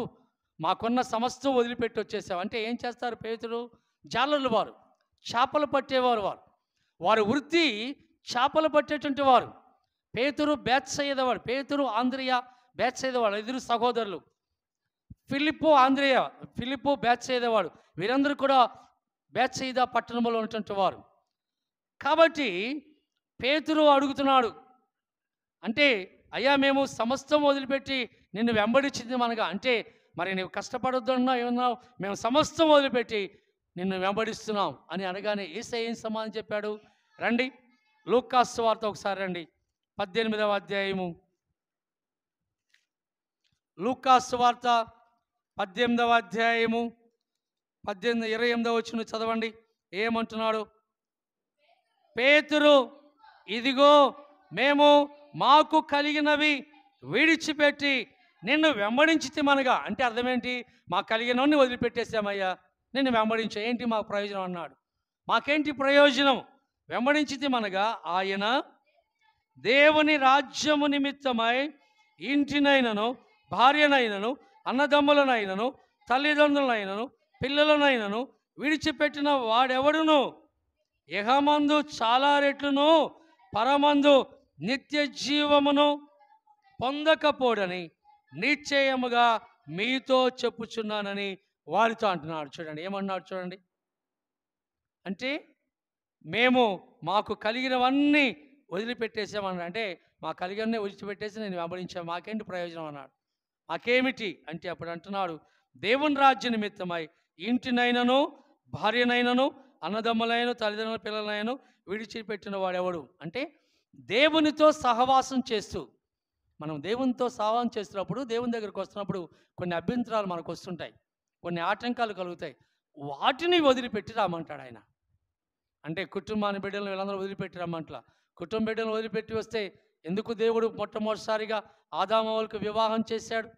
S1: మాకున్న సమస్తం వదిలిపెట్టి వచ్చేసావు అంటే ఏం చేస్తారు పేతురు? జాలర్లు వారు, చేపలు పట్టేవారు. వారి వృత్తి చేపలు పట్టేటువంటి వారు. పేతురు బేత్సయిదవాడు, పేతురు ఆంద్రియ బేత్సయిదవాడు, ఇద్దరు సహోదరులు. ఫిలిప్పు బేత్సయిదవాడు, వీరందరూ కూడా బేత్సయిదా పట్టణంలో ఉన్నటువంటి వారు. కాబట్టి పేతురు అడుగుతున్నాడు, అంటే అయ్యా మేము సమస్తం వదిలిపెట్టి నిన్ను వెంబడించింది మనగా, అంటే మరి నువ్వు కష్టపడొద్దు అన్నా ఏమన్నావు, మేము సమస్తం వదిలిపెట్టి నిన్ను వెంబడిస్తున్నాం అని అనగానే యేసయ్య ఏం సమాధానం చెప్పాడు? రండి, లూకా సువార్త ఒకసారి రండి, 18వ అధ్యాయము. లూకా సువార్త 18వ అధ్యాయము 28వ వచనం చదవండి. ఏమంటున్నాడు? పేతురు, ఇదిగో మేము మాకు కలిగినవి విడిచిపెట్టి నిన్ను వెంబడించితిమనగా, అంటే అర్థమేంటి? మాకు కలిగినవన్నీ వదిలిపెట్టేసామయ్యా, నిన్ను వెంబడించా, ఏంటి మాకు ప్రయోజనం అన్నాడు. మాకేంటి ప్రయోజనం? వెంబడించితిమనగా ఆయన దేవుని రాజ్యము నిమిత్తమై ఇంటినైనను, భార్యనైనను, అన్నదమ్ములనైనను, తల్లిదండ్రులనైనను, పిల్లలనైనను విడిచిపెట్టిన వాడెవడును ఇహమందు చాలా రెట్లును పరమందు నిత్య జీవమును పొందకపోడని నిశ్చయముగా మీతో చెప్పుచున్నానని వారితో అంటున్నాడు. చూడండి ఏమన్నాడు, చూడండి. అంటే మేము మాకు కలిగినవన్నీ వదిలిపెట్టేసామన్నాడు. అంటే మా కలిగినవన్నీ వదిలిపెట్టేసి నేను వెంబడించాను, మాకేంటి ప్రయోజనం అన్నాడు. మాకేమిటి అంటే అప్పుడు అంటున్నాడు, దేవుని రాజ్య నిమిత్తమై ఇంటినైనను, భార్యనైనను, అన్నదమ్ములైన, తల్లిదండ్రుల పిల్లలైన విడిచిపెట్టిన వాడెవడు అంటే దేవునితో సహవాసం చేస్తూ, మనం దేవునితో సహవాసం చేస్తున్నప్పుడు, దేవుని దగ్గరికి వస్తున్నప్పుడు కొన్ని అభ్యంతరాలు మనకు వస్తుంటాయి, కొన్ని ఆటంకాలు కలుగుతాయి. వాటిని వదిలిపెట్టి రమ్మంటాడు ఆయన. అంటే కుటుంబాన్ని, బిడ్డలను వీళ్ళందరూ వదిలిపెట్టి రమ్మంటలా. కుటుంబ బిడ్డలను వదిలిపెట్టి వస్తే ఎందుకు దేవుడు మొట్టమొదటిసారిగా ఆదామవులకు వివాహం చేశాడు?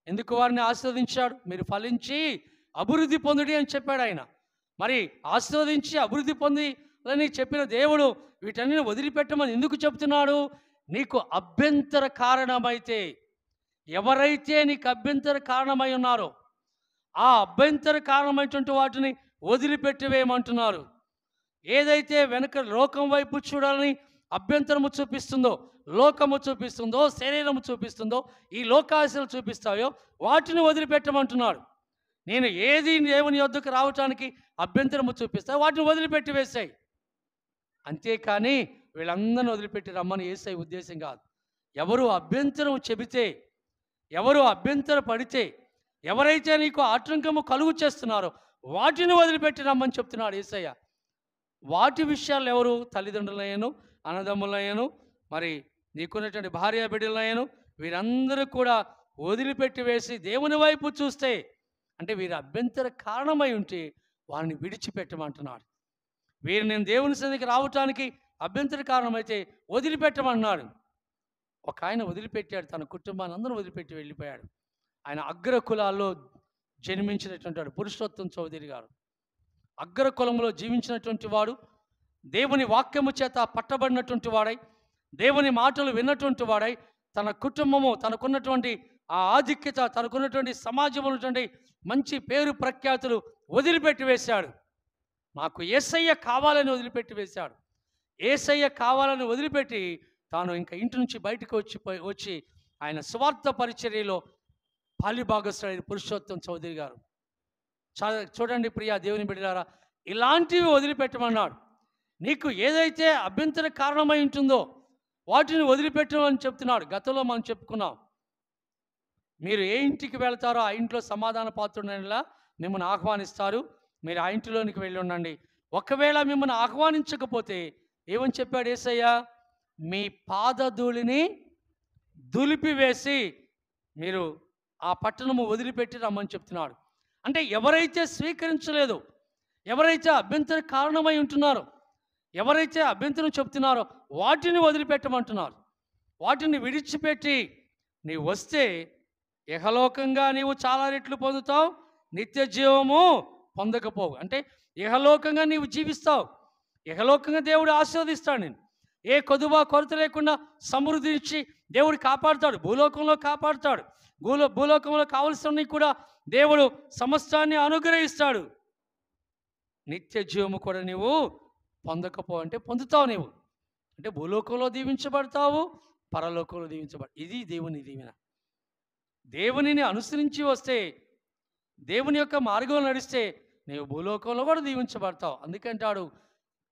S1: ఎందుకు వారిని ఆశీర్వదించాడు? మీరు ఫలించి అభివృద్ధి పొందుడి అని చెప్పాడు ఆయన. మరి ఆశీర్వదించి అభివృద్ధి పొందని చెప్పిన దేవుడు వీటన్నిటిని వదిలిపెట్టమని ఎందుకు చెప్తున్నాడు? నీకు అభ్యంతర కారణమైతే, ఎవరైతే నీకు అభ్యంతర కారణమై ఉన్నారో ఆ అభ్యంతర కారణమైనటువంటి వాటిని వదిలిపెట్టివేయమంటున్నారు. ఏదైతే వెనక లోకం వైపు చూడాలని అభ్యంతరము చూపిస్తుందో, లోకము చూపిస్తుందో, శరీరము చూపిస్తుందో, ఈ లోకాశలు చూపిస్తాయో వాటిని వదిలిపెట్టమంటున్నాడు. నేను ఏది దేవుని యొద్దకు రావటానికి అభ్యంతరము చూపిస్తాయో వాటిని వదిలిపెట్టి వేసాయి. అంతేకాని వీళ్ళందరిని వదిలిపెట్టి రమ్మని యేసయ్య ఉద్దేశం కాదు. ఎవరు అభ్యంతరం చెబితే, ఎవరు అభ్యంతర పడితే, ఎవరైతే నీకు ఆటంకము కలుగు చేస్తున్నారో వాటిని వదిలిపెట్టి రమ్మని చెప్తున్నాడు యేసయ్య. వాటి విషయాలు ఎవరు? తల్లిదండ్రులయ్యను, అన్నదమ్ములయ్యను, మరి నీకున్నటువంటి భార్య బిడ్డలయ్యను, వీరందరూ కూడా వదిలిపెట్టి వేసి దేవుని వైపు చూస్తే, అంటే వీరి అభ్యంతర కారణమై ఉంటే వారిని విడిచిపెట్టమంటున్నాడు. వీరు నేను దేవుని సన్నిధికి రావటానికి అభ్యంతర కారణమైతే వదిలిపెట్టమన్నాడు. ఒక ఆయన వదిలిపెట్టాడు, తన కుటుంబాన్ని అందరూ వదిలిపెట్టి వెళ్ళిపోయాడు. ఆయన అగ్ర కులాల్లో జన్మించినటువంటి వాడు, పురుషోత్తం చౌదరి గారు. అగ్ర కులంలో జీవించినటువంటి వాడు, దేవుని వాక్యము చేత పట్టబడినటువంటి వాడై, దేవుని మాటలు విన్నటువంటి వాడై, తన కుటుంబము, తనకున్నటువంటి ఆ ఆధిక్యత, తనకున్నటువంటి సమాజంలో ఉన్నటువంటి మంచి పేరు ప్రఖ్యాతులు వదిలిపెట్టి వేశాడు. నాకు యేసయ్య కావాలని వదిలిపెట్టి వేశాడు. యేసయ్య కావాలని వదిలిపెట్టి తాను ఇంకా ఇంటి నుంచి బయటకు వచ్చి ఆయన స్వార్థ పరిచర్యలో పాలిభాగస్తుడైన పురుషోత్తం చౌదరి గారు. చూడండి ప్రియా దేవుని బిడ్డలారా, ఇలాంటివి వదిలిపెట్టమన్నాడు. నీకు ఏదైతే అభ్యంతర కారణమై ఉంటుందో వాటిని వదిలిపెట్టమని చెప్తున్నాడు. గతంలో మనం చెప్పుకున్నాం, మీరు ఏ ఇంటికి వెళ్తారో ఆ ఇంట్లో సమాధాన పాత్రుడనిలా మిమ్మల్ని ఆహ్వానిస్తారు, మీరు ఆ ఇంటిలోనికి వెళ్ళి ఉండండి. ఒకవేళ మిమ్మల్ని ఆహ్వానించకపోతే ఏమని చెప్పాడు యేసయ్య? మీ పాదధూళిని దులిపివేసి మీరు ఆ పట్టణము వదిలిపెట్టి రమ్మని చెప్తున్నాడు. అంటే ఎవరైతే స్వీకరించలేదు, ఎవరైతే అభ్యంతర కారణమై ఉంటున్నారో, ఎవరైతే అభ్యంతరం చెప్తున్నారో వాటిని వదిలిపెట్టమంటున్నారు. వాటిని విడిచిపెట్టి నీవు వస్తే ఇహలోకంగా నీవు చాలా రెట్లు పొందుతావు, నిత్య జీవము పొందకపోవు. అంటే ఇహలోకంగా నీవు జీవిస్తావు, ఇహలోకంగా దేవుడు ఆశీర్వదిస్తాడు నేను. ఏ కొదువ కొరత లేకుండా సమృద్ధి ఇచ్చి దేవుడు కాపాడుతాడు, భూలోకంలో కాపాడుతాడు. భూలోకంలో కావలసినవి కూడా దేవుడు సమస్తాన్ని అనుగ్రహిస్తాడు. నిత్య జీవము కూడా నీవు పొందకపో అంటే పొందుతావు నీవు. అంటే భూలోకంలో దీవించబడతావు, పరలోకంలో ఇది దేవుని దీవెన. దేవునిని అనుసరించి వస్తే, దేవుని యొక్క మార్గంలో నడిస్తే నీవు భూలోకంలో కూడా దీవించబడతావు. అందుకంటాడు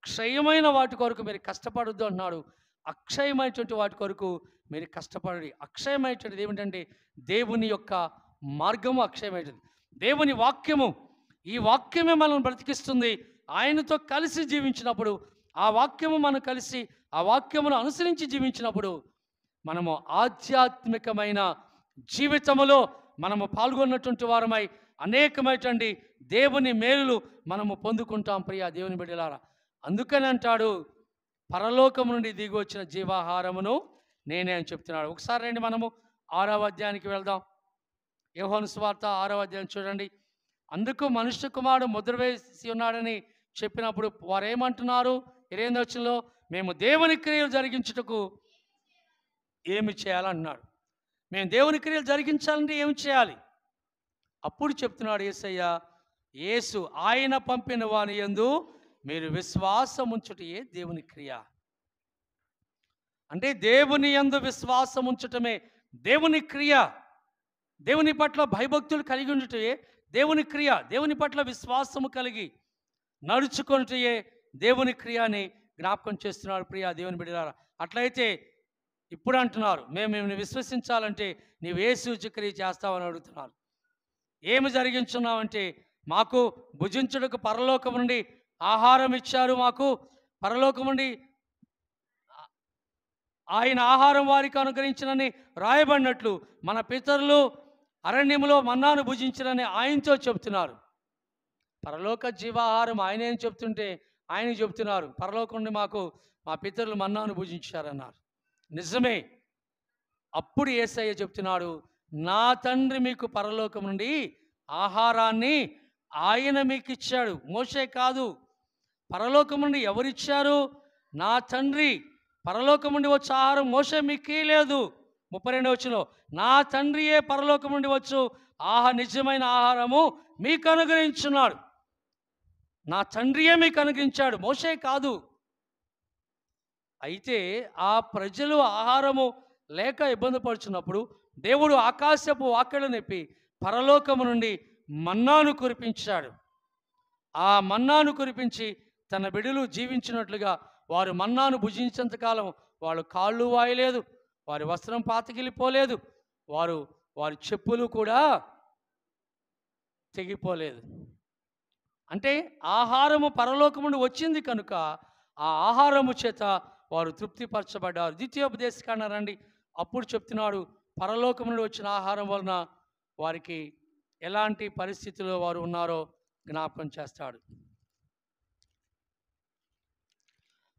S1: క్షయమైన వాటి కొరకు మీరు కష్టపడొద్దు అంటున్నాడు. అక్షయమైనటువంటి వాటి కొరకు మీరు కష్టపడండి. అక్షయమైనటువంటిది ఏమిటంటే దేవుని యొక్క మార్గము అక్షయమైనది, దేవుని వాక్యము. ఈ వాక్యమే మనల్ని బ్రతికిస్తుంది. ఆయనతో కలిసి జీవించినప్పుడు, ఆ వాక్యము మనం కలిసి ఆ వాక్యమును అనుసరించి జీవించినప్పుడు మనము ఆధ్యాత్మికమైన జీవితములో మనము పాల్గొన్నటువంటి వారమై అనేకమైనటువంటి దేవుని మేలులు మనము పొందుకుంటాం. ప్రియా దేవుని బిడ్డలారా, అందుకని అంటాడు పరలోకము నుండి దిగి వచ్చిన జీవాహారమును నేనే అని చెప్తున్నాడు. ఒకసారి రండి మనము 6వ అధ్యాయానికి వెళ్దాం. యోహాను సువార్త 6వ అధ్యాయం చూడండి. అందుకు మనుష్య కుమారుడు ముద్ర వేసి ఉన్నాడని చెప్పినప్పుడు వారు ఏమంటున్నారు? 28వ వచనంలో మేము దేవుని క్రియలు జరిగించుటకు ఏమి చేయాలన్నాడు. మేము దేవుని క్రియలు జరిగించాలంటే ఏమి చేయాలి? అప్పుడు చెప్తున్నాడు యేసయ్య, యేసు ఆయన పంపిన వాని యందు మీరు విశ్వాసం ఉంచుటయే దేవుని క్రియ. అంటే దేవుని యందు విశ్వాసం ఉంచటమే దేవుని క్రియ. దేవుని పట్ల భయభక్తులు కలిగి ఉండుటయే దేవుని క్రియ. దేవుని పట్ల విశ్వాసము కలిగి నడుచుకొనుటయే దేవుని క్రియ అని జ్ఞాపకం చేస్తున్నాడు. ప్రియా దేవుని బిడ్డలారా, అట్లయితే ఇప్పుడు అంటున్నారు మేము విశ్వసించాలంటే నీవు ఏ సూచక్రియ చేస్తావని అడుగుతున్నారు. ఏమి జరిగించున్నావంటే మాకు భుజించుటకు పరలోకం నుండి ఆహారం ఇచ్చారు. మాకు పరలోకం నుండి ఆయన ఆహారం వారికి అనుగ్రహించినని రాయబడినట్లు మన పితరులు అరణ్యములో మన్నాను భుజించినని ఆయనతో చెప్తున్నారు. పరలోక జీవాహారం ఆయనే అని చెప్తుంటే ఆయన చెప్తున్నారు పరలోకం నుండి మాకు మా పితరులు మన్నాను భుజించారన్నారు. నిజమే. అప్పుడు యేసయ్య చెప్తున్నాడు, నా తండ్రి మీకు పరలోకం నుండి ఆహారాన్ని ఆయన మీకు ఇచ్చాడు. మోషే కాదు. పరలోకం నుండి ఎవరిచ్చారు? నా తండ్రి. పరలోకం నుండి వచ్చే ఆహారం మోషే మీకు లేదు. 32వ వచనంలో నా తండ్రియే పరలోకం నుండి వచ్చు నిజమైన ఆహారము మీకు అనుగ్రహించున్నాడు. నా తండ్రియే మీకు అనుగ్రహించాడు, మోషే కాదు. అయితే ఆ ప్రజలు ఆహారము లేక ఇబ్బంది పడుచున్నప్పుడు దేవుడు ఆకాశపు వాకిళ్లు నెప్పి పరలోకము నుండి మన్నాను కురిపించాడు. ఆ మన్నాను కురిపించి తన బిడ్డలు జీవించినట్లుగా వారు మన్నాను భుజించేంతకాలం వాళ్ళు కాళ్ళు వాయలేదు, వారి వస్త్రం పాతగిలిపోలేదు, వారి చెప్పులు కూడా తెగిపోలేదు. అంటే ఆహారము పరలోకము నుండి వచ్చింది కనుక ఆ ఆహారము చేత వారు తృప్తిపరచబడ్డారు. ద్వితీయోపదేశకాండ రండి. అప్పుడు చెప్తున్నాడు పరలోకము నుండి వచ్చిన ఆహారం వలన వారికి ఎలాంటి పరిస్థితిలో వారు ఉన్నారో జ్ఞాపకం చేస్తాడు.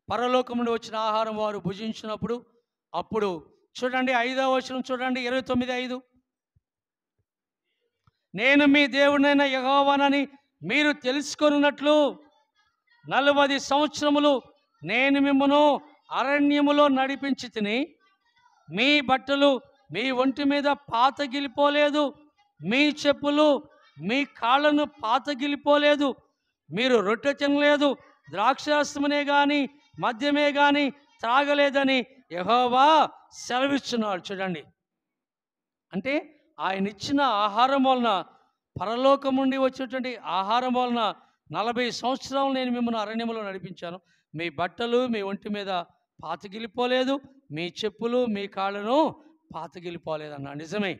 S1: పరలోకము నుండి వచ్చిన ఆహారం వారు భుజించినప్పుడు అప్పుడు చూడండి 5వ వచనం చూడండి 29:5 నేను మీ దేవుడైన యెహోవానని మీరు తెలుసుకొనున్నట్లు 40 సంవత్సరములు నేను మిమ్మును అరణ్యములో నడిపించి తిని మీ బట్టలు మీ ఒంటి మీద పాతగిలిపోలేదు, మీ చెప్పులు మీ కాళ్ళను పాతగిలిపోలేదు, మీరు రొట్టె తినలేదు, ద్రాక్షారసమునే కానీ మద్యమే కానీ త్రాగలేదని యెహోవా సెలవిస్తున్నాడు. చూడండి, అంటే ఆయన ఇచ్చిన ఆహారం వలన, పరలోకం నుండి వచ్చేటువంటి ఆహారం వలన 40 సంవత్సరాలు నేను మిమ్మల్ని అరణ్యములో నడిపించాను, మీ బట్టలు మీ ఒంటి మీద పాతగిలిపోలేదు, మీ చెప్పులు మీ కాళ్ళను పాతగిలిపోలేదు అన్నాడు. నిజమే.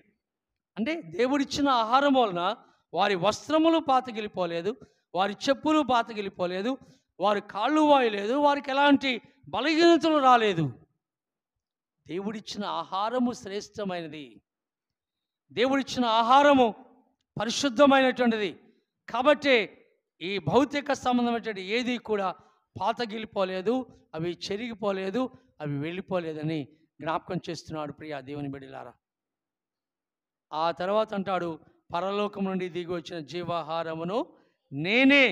S1: అంటే దేవుడిచ్చిన ఆహారం వలన వారి వస్త్రములు పాతగిలిపోలేదు, వారి చెప్పులు పాతగిలిపోలేదు, వారి కాళ్ళు వాయలేదు, వారికి ఎలాంటి బలహీనతలు రాలేదు. దేవుడిచ్చిన ఆహారము శ్రేష్టమైనది, దేవుడిచ్చిన ఆహారము పరిశుద్ధమైనటువంటిది. కాబట్టి ఈ భౌతిక సంబంధమైనటువంటి ఏది కూడా పాతగిలిపోలేదు, అవి చెరిగిపోలేదు, అవి వెళ్ళిపోలేదని జ్ఞాపకం చేస్తున్నాడు ప్రియా దేవుని బిడ్డలారా. ఆ తర్వాత అంటాడు, పరలోకం నుండి దిగి వచ్చిన జీవాహారమును నేనే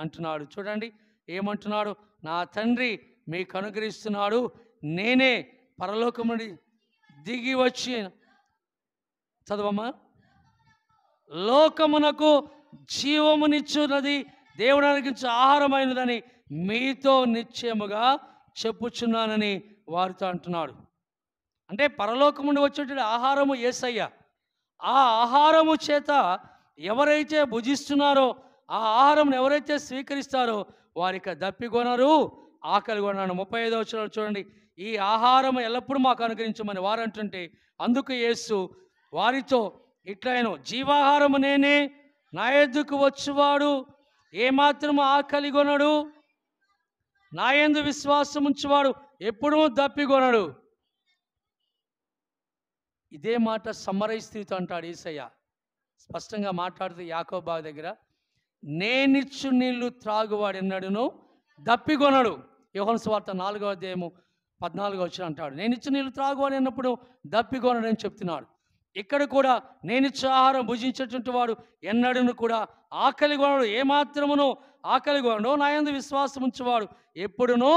S1: అంటున్నాడు. చూడండి ఏమంటున్నాడు, నా తండ్రి మీకు అనుగ్రహిస్తున్నాడు, నేనే పరలోకం నుండి దిగి వచ్చి, చదవమ్మా, లోకమునకు జీవమునిచ్చున్నది దేవుడు అనుగ్రహించే ఆహారమైనదని మీతో నిశ్చయముగా చెప్పుచున్నానని వారితో అంటున్నాడు. అంటే పరలోకం నుండి వచ్చేటువంటి ఆహారము యేసయ్య. ఆ ఆహారము చేత ఎవరైతే భుజిస్తున్నారో, ఆ ఆహారం ఎవరైతే స్వీకరిస్తారో వారికి దప్పికొనరు, ఆకలి కొనరు. 35వ వచనంలో చూడండి, ఈ ఆహారం ఎల్లప్పుడూ మాకు అనుగ్రహించమని వారు అంటుంటే, అందుకు యేసు వారితో ఇట్లైను, జీవాహారము నేనే, నా యొద్దకు వచ్చువాడు ఏమాత్రము ఆకలి కొనడు, నా యందు విశ్వాసం ఉంచువాడు ఎప్పుడూ దప్పికొనడు. ఇదే మాట సమ్మరైజ్ స్థితితో అంటాడు యేసయ్య. స్పష్టంగా మాట్లాడుతూ యాకోబు దగ్గర, నేనిచ్చు నీళ్లు త్రాగువాడు ఎన్నడును దప్పికొనడు. యోహాను సువార్త 4వ అధ్యాయము 14వ వచనం అంటాడు, నేనిచ్చు నీళ్లు త్రాగువాడు అన్నప్పుడు దప్పికొనడు అని చెప్తున్నాడు. ఇక్కడ కూడా నేనిచ్చు ఆహారం భుజించేటువంటి వాడు ఎన్నడును కూడా ఆకలి కొనడు, ఏమాత్రమును ఆకలి కొనడు, నా యందు విశ్వాసం ఉంచువాడు ఎప్పుడునూ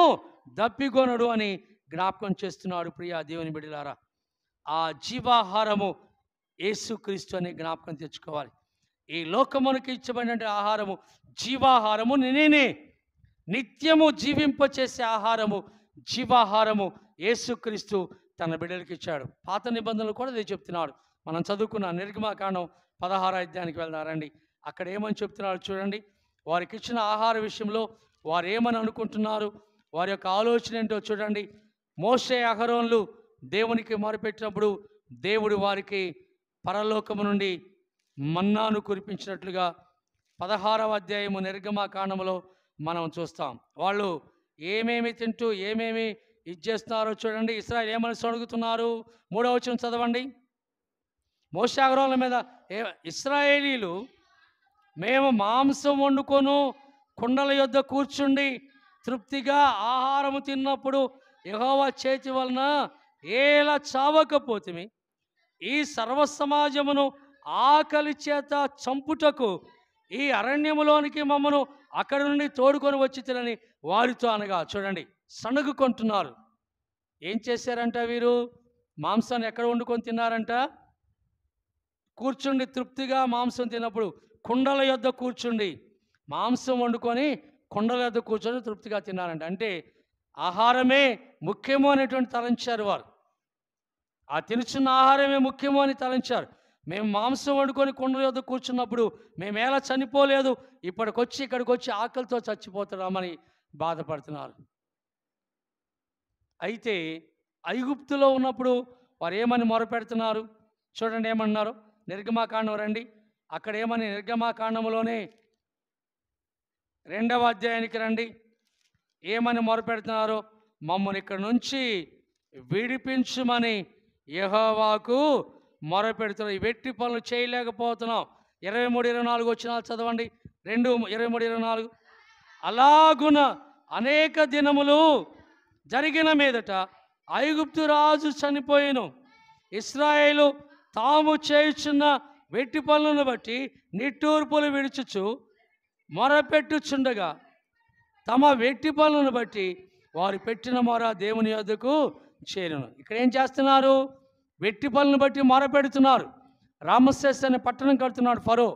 S1: దప్పికొనడు అని జ్ఞాపకం చేస్తున్నాడు ప్రియా దేవుని బిడ్డలారా. ఆ జీవాహారము యేసుక్రీస్తు అని జ్ఞాపకం తెచ్చుకోవాలి. ఈ లోకమునకు ఇచ్చబడిన ఆహారము జీవాహారము నేనే, నిత్యము జీవింపచేసే ఆహారము జీవాహారము యేసుక్రీస్తు తన బిడ్డలకు ఇచ్చాడు. పాత నిబంధనలు కూడా అదే చెప్తున్నాడు. మనం చదువుకున్న నిర్గమాకాండం 16వ అధ్యాయానికి వెళ్దారండి. అక్కడ ఏమని చెప్తున్నాడు చూడండి. వారికి ఇచ్చిన ఆహార విషయంలో వారు ఏమని అనుకుంటున్నారు, వారి యొక్క ఆలోచన ఏంటో చూడండి. మోషే అహరోన్లు దేవునికి మొరపెట్టినప్పుడు దేవుడు వారికి పరలోకము నుండి మన్నాను కురిపించినట్లుగా 16వ అధ్యాయము నిర్గమాకాండములో మనం చూస్తాం. వాళ్ళు ఏమేమి తింటూ ఏమేమి ఇచ్చేస్తున్నారో చూడండి. ఇశ్రాయేలు ఏమని అడుగుతున్నారు, 3వ వచనం చదవండి. మోషే అహరోన్ల మీద ఇశ్రాయేలీలు, మేము మాంసం వండుకొను కుండల యొద్ద కూర్చుండి తృప్తిగా ఆహారము తిన్నప్పుడు యెహోవా చేతి వలన ఏలా చావకపోతిమి, ఈ సర్వ సమాజమును ఆకలి చేత చంపుటకు ఈ అరణ్యములోనికి మమ్మను అక్కడి నుండి తోడుకొని వచ్చి తినని వారితో అనగా. చూడండి, సణుగుకుంటున్నారు. ఏం చేశారంట వీరు? మాంసాన్ని ఎక్కడ వండుకొని తిన్నారంట? కూర్చుండి తృప్తిగా మాంసం తిన్నప్పుడు కుండల యొద్ద కూర్చుండి మాంసం వండుకొని కుండల యొద్ద కూర్చొని తృప్తిగా తిన్నారంట. అంటే ఆహారమే ముఖ్యము అనేటువంటి తలంచారు వారు. ఆ తినుచున్న ఆహారమే ముఖ్యము అని తలంచారు. మేము మాంసం వండుకొని కుండల యొద్ద కూర్చున్నప్పుడు మేము ఎలా చనిపోలేదు, ఇక్కడికి వచ్చి ఆకలితో చచ్చిపోతున్నామని బాధపడుతున్నారు. అయితే ఐగుప్తులో ఉన్నప్పుడు వారు ఏమని మొరపెడుతున్నారు చూడండి. ఏమన్నారు? నిర్గమాకాండం రండి. అక్కడ ఏమని, నిర్గమాకాండంలోనే 2వ అధ్యాయానికి రండి. ఏమని మొరపెడుతున్నారో, మమ్మల్ని ఇక్కడి నుంచి విడిపించుమని యెహోవాకు మొరపెడుతున్నాం. ఈ వెట్టి పనులు చేయలేకపోతున్నాం. 23-24 వచనాలు చదవండి. 2:23-24. అలాగున అనేక దినములు జరిగిన మీదట ఐగుప్తు రాజు చనిపోయిను. ఇశ్రాయేలు తాము చేయుచున్న వెట్టి పనులను బట్టి నిట్టూర్పులు విడుచుచు మొరపెట్టుచుండగా తమ వెట్టి పనులను బట్టి వారు పెట్టిన మొర దేవుని యొద్దకు చేరును. ఇక్కడ ఏం చేస్తున్నారు? వెట్టి పనులను బట్టి మొరపెడుతున్నారు. రామసేస్ అనే పట్టణం కడుతున్నాడు ఫరో.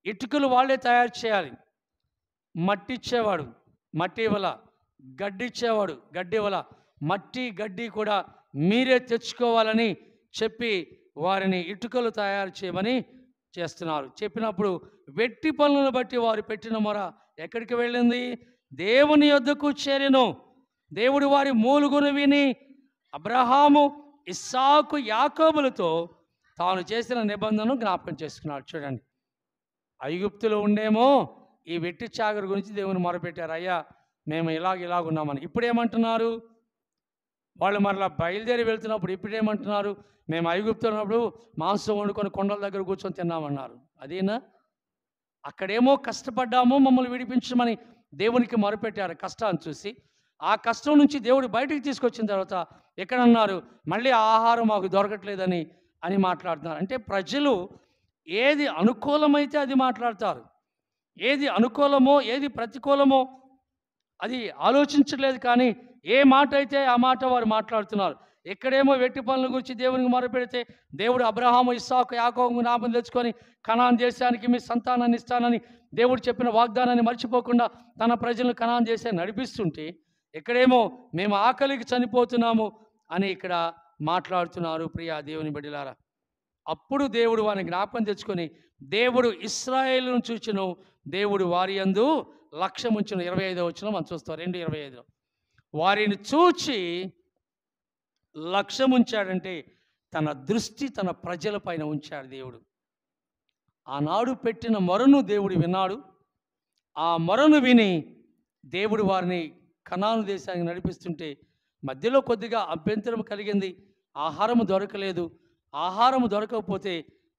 S1: ఇటుకలు వాళ్ళే తయారు చేయాలి. మట్టి ఇచ్చేవాడు, మట్టి ఇవ్వాల. గడ్డి ఇచ్చేవాడు, గడ్డి ఇవ్వాల. మట్టి గడ్డి కూడా మీరే తెచ్చుకోవాలని చెప్పి వారిని ఇటుకలు తయారు చేయమని చేస్తున్నారు. చెప్పినప్పుడు వెట్టి పనులను బట్టి వారు పెట్టిన మొర ఎక్కడికి వెళ్ళింది? దేవుని యొద్దకు చేరెను. దేవుడు వారి మూలుగును విని అబ్రహాము, ఇస్సాకు, యాకోబులతో తాను చేసిన నిబంధనను జ్ఞాపకం చేసుకున్నాడు. చూడండి, ఐగుప్తులో ఉండేమో ఈ వెట్టి చాకరి గురించి దేవుని మొరపెట్టారు, అయ్యా మేము ఇలాగున్నామని. ఇప్పుడు ఏమంటున్నారు? వాళ్ళు మరలా బయలుదేరి వెళ్తున్నప్పుడు ఇప్పుడేమంటున్నారు, మేము ఐగుప్తులో ఉన్నప్పుడు మాంసం వండుకొని కొండల దగ్గర కూర్చొని తిన్నామన్నారు. అదేనా? అక్కడేమో కష్టపడ్డాము, మమ్మల్ని విడిపించమని దేవునికి మొరపెట్టారు కష్టాన్ని చూసి. ఆ కష్టం నుంచి దేవుడు బయటికి తీసుకొచ్చిన తర్వాత ఎక్కడన్నారు, మళ్ళీ ఆహారం మాకు దొరకట్లేదని మాట్లాడుతున్నారు. అంటే ప్రజలు ఏది అనుకూలమైతే అది మాట్లాడతారు, ఏది అనుకూలమో ఏది ప్రతికూలమో అది ఆలోచించలేదు. కానీ ఏ మాట అయితే ఆ మాట వారు మాట్లాడుతున్నారు. ఎక్కడేమో వెట్టి పనుల గురించి దేవునికి మొరపెడితే దేవుడు అబ్రహాము, ఇస్సాకు, యాకోబు నామం తెచ్చుకొని కనాన్ దేశానికి మీ సంతానాన్ని ఇస్తానని దేవుడు చెప్పిన వాగ్దానాన్ని మర్చిపోకుండా తన ప్రజలను కనాన్ దేశాన్ని నడిపిస్తుంటే, ఎక్కడేమో మేము ఆకలికి చనిపోతున్నాము అని ఇక్కడ మాట్లాడుతున్నారు. ప్రియా దేవుని బిడ్డలారా, అప్పుడు దేవుడు వారిని జ్ఞాపకం తెచ్చుకొని దేవుడు ఇశ్రాయేలును చూచును, దేవుడు వారి యందు లక్ష్యముంచును. 25వ వచనం మనం చూస్తాం, 2:25లో వారిని చూచి లక్ష్యముంచాడంటే తన దృష్టి తన ప్రజల పైన ఉంచాడు దేవుడు. ఆనాడు పెట్టిన మొరను దేవుడు విన్నాడు. ఆ మొరను విని దేవుడు వారిని కనాను దేశానికి నడిపిస్తుంటే మధ్యలో కొద్దిగా అభ్యంతరం కలిగింది. ఆహారము దొరకలేదు. ఆహారము దొరకకపోతే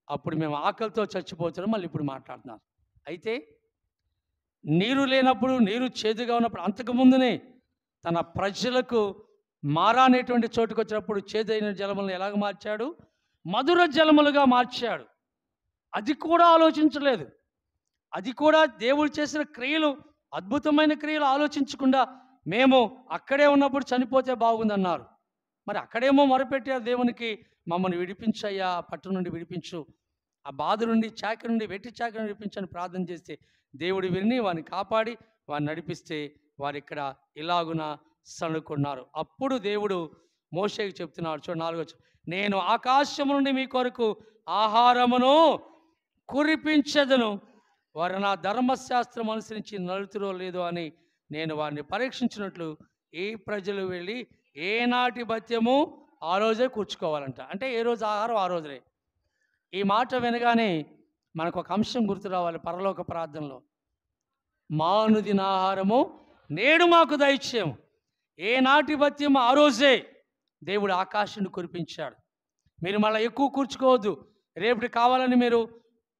S1: అప్పుడు మేము ఆకలితో చచ్చిపోతున్నాం మళ్ళీ ఇప్పుడు మాట్లాడుతున్నారు. అయితే నీరు లేనప్పుడు, నీరు చేదుగా ఉన్నప్పుడు, అంతకుముందునే తన ప్రజలకు మారా అనేటువంటి చోటుకు వచ్చినప్పుడు చేదైన జలములను ఎలాగ మార్చాడు, మధుర జలములుగా మార్చాడు. అది కూడా ఆలోచించలేదు. అది కూడా దేవుడు చేసిన క్రియలు, అద్భుతమైన క్రియలు ఆలోచించకుండా మేము అక్కడే ఉన్నప్పుడు చనిపోతే బాగుందన్నారు. మరి అక్కడేమో మొరపెట్టారు దేవునికి, మమ్మల్ని విడిపించయ్యా, పట్టు నుండి విడిపించు, ఆ బాధ నుండి, చాకరి నుండి, వెట్టి చాకరి నుండి విడిపించని ప్రార్థన చేస్తే దేవుడు విని వారిని కాపాడి వారిని నడిపిస్తే వారు ఇక్కడ ఇలాగున సనుకున్నారు. అప్పుడు దేవుడు మోషేకి చెప్తున్నాడు, చూడండి 4వ వచనం, నేను ఆకాశము నుండి మీ కొరకు ఆహారమును కురిపించదను, వారు నా ధర్మశాస్త్రం అనుసరించి నలుతురో లేదో అని నేను వారిని పరీక్షించినట్లు ఈ ప్రజలు వెళ్ళి ఏనాటి భత్యము ఆ రోజే కూర్చుకోవాలంట. అంటే ఏ రోజు ఆహారం ఆ రోజులే. ఈ మాట వినగానే మనకు ఒక అంశం గుర్తు రావాలి పరలోక ప్రార్థనలో, మా అనుదిన ఆహారము నేడు మాకు దయచేయము. ఏనాటి భత్యము ఆ రోజే దేవుడు ఆకాశాన్ని కురిపించాడు. మీరు మళ్ళీ ఎక్కువ కూర్చుకోవద్దు. రేపటి కావాలని మీరు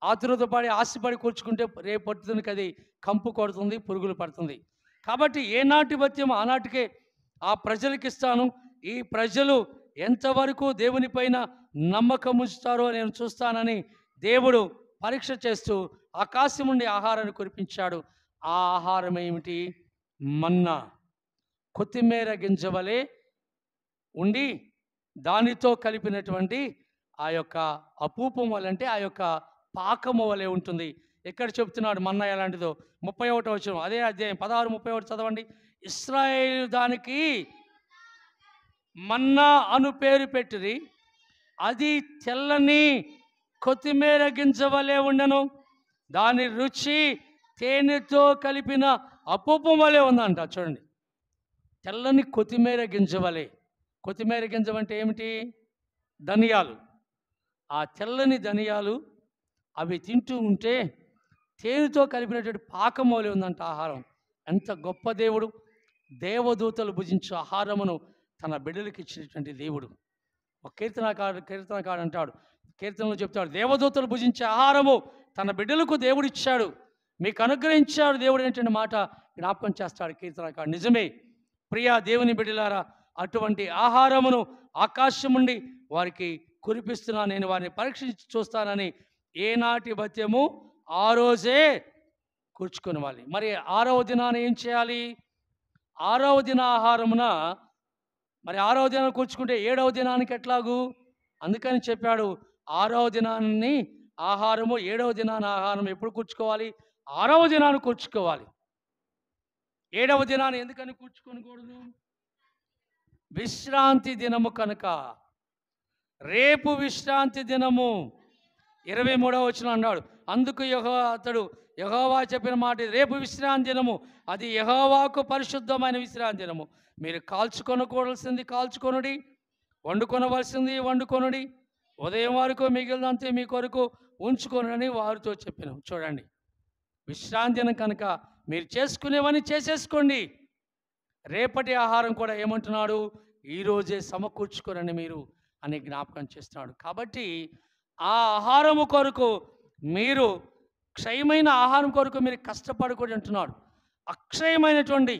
S1: ఆతురతపడి ఆశపడి కూర్చుకుంటే రేపు పట్టుతుంది, అది కంపు కొడుతుంది, పురుగులు పడుతుంది. కాబట్టి ఏనాటి భత్యం ఆనాటికే ఆ ప్రజలకు ఇస్తాను. ఈ ప్రజలు ఎంతవరకు దేవుని పైన నమ్మకం ఉంచుతారో నేను చూస్తానని దేవుడు పరీక్ష చేస్తూ ఆకాశం నుండి ఆహారాన్ని కురిపించాడు. ఆ ఆహారం ఏమిటి? మన్నా, కొత్తిమీర గింజవలే ఉండి దానితో కలిపినటువంటి ఆ యొక్క అపూపం వలె, అంటే ఆ యొక్క పాకము వలె ఉంటుంది. ఎక్కడ చెప్తున్నాడు మన్నా ఎలాంటిదో? 31వ వచనం, అదే అధ్యాయం 16:31 చదవండి. ఇశ్రాయేలు దానికి మన్నా అను పేరు పెట్టిరి, అది తెల్లని కొత్తిమీర గింజ వలె ఉండను, దాని రుచి తేనెతో కలిపిన అపూపం వలె ఉందంట. చూడండి, తెల్లని కొత్తిమీర గింజ వలె. కొత్తిమీర గింజ అంటే ఏమిటి? ధనియాలు. ఆ తెల్లని ధనియాలు అవి తింటూ ఉంటే తేనెతో కలిపినటువంటి పాకం వలె ఉందంట ఆహారం. ఎంత గొప్ప దేవుడు! దేవదూతలు భుజించే ఆహారమును తన బిడ్డలకు ఇచ్చినటువంటి దేవుడు. ఒక కీర్తనకాడు అంటాడు, కీర్తనలో చెప్తాడు, దేవదూతలు భుజించే ఆహారము తన బిడ్డలకు దేవుడు ఇచ్చాడు, మీకు అనుగ్రహించాడు దేవుడు అనేటువంటి మాట జ్ఞాపకం చేస్తాడు కీర్తనకాడు. నిజమే ప్రియా దేవుని బిడ్డలారా, అటువంటి ఆహారమును ఆకాశం నుండి వారికి కురిపిస్తున్నా, నేను వారిని పరీక్షించి చూస్తానని ఏనాటి భత్యము ఆ రోజే కూర్చుకుని వాళ్ళు. మరి 6వ దినాన్ని ఏం చేయాలి? 6వ దిన ఆహారమున, మరి 6వ దినాన్ని కూర్చుకుంటే 7వ దినానికి ఎట్లాగూ? అందుకని చెప్పాడు 6వ దినాన్ని ఆహారము, 7వ దినాన్ని ఆహారం ఎప్పుడు కూర్చుకోవాలి? 6వ దినాన్ని కూర్చుకోవాలి. 7వ దినాన్ని ఎందుకని కూర్చుకోకూడదు? విశ్రాంతి దినము కనుక. రేపు విశ్రాంతి దినము. 23వ వచనం అన్నాడు, అందుకు యెహోవా చెప్పిన మాట, రేపు విశ్రాంతి దినము, అది యెహోవాకు పరిశుద్ధమైన విశ్రాంతి దినము. మీరు కాల్చుకొనకూడాల్సింది కాల్చుకొనుడి, వండుకొనవలసింది వండుకొనుడి, ఉదయం వరకు మిగిలినంతే మీ కొరకు ఉంచుకొనని వారితో చెప్పినాం. చూడండి, విశ్రాంతి దినం కనుక మీరు చేసుకునేవన్నీ చేసేసుకోండి. రేపటి ఆహారం కూడా ఏమంటున్నాడు? ఈరోజే సమకూర్చుకోరని మీరు అని జ్ఞాపకం చేస్తున్నాడు. కాబట్టి ఆ ఆహారము కొరకు మీరు, క్షయమైన ఆహారం కొరకు మీరు కష్టపడకూడదు అంటున్నాడు. అక్షయమైనటువంటి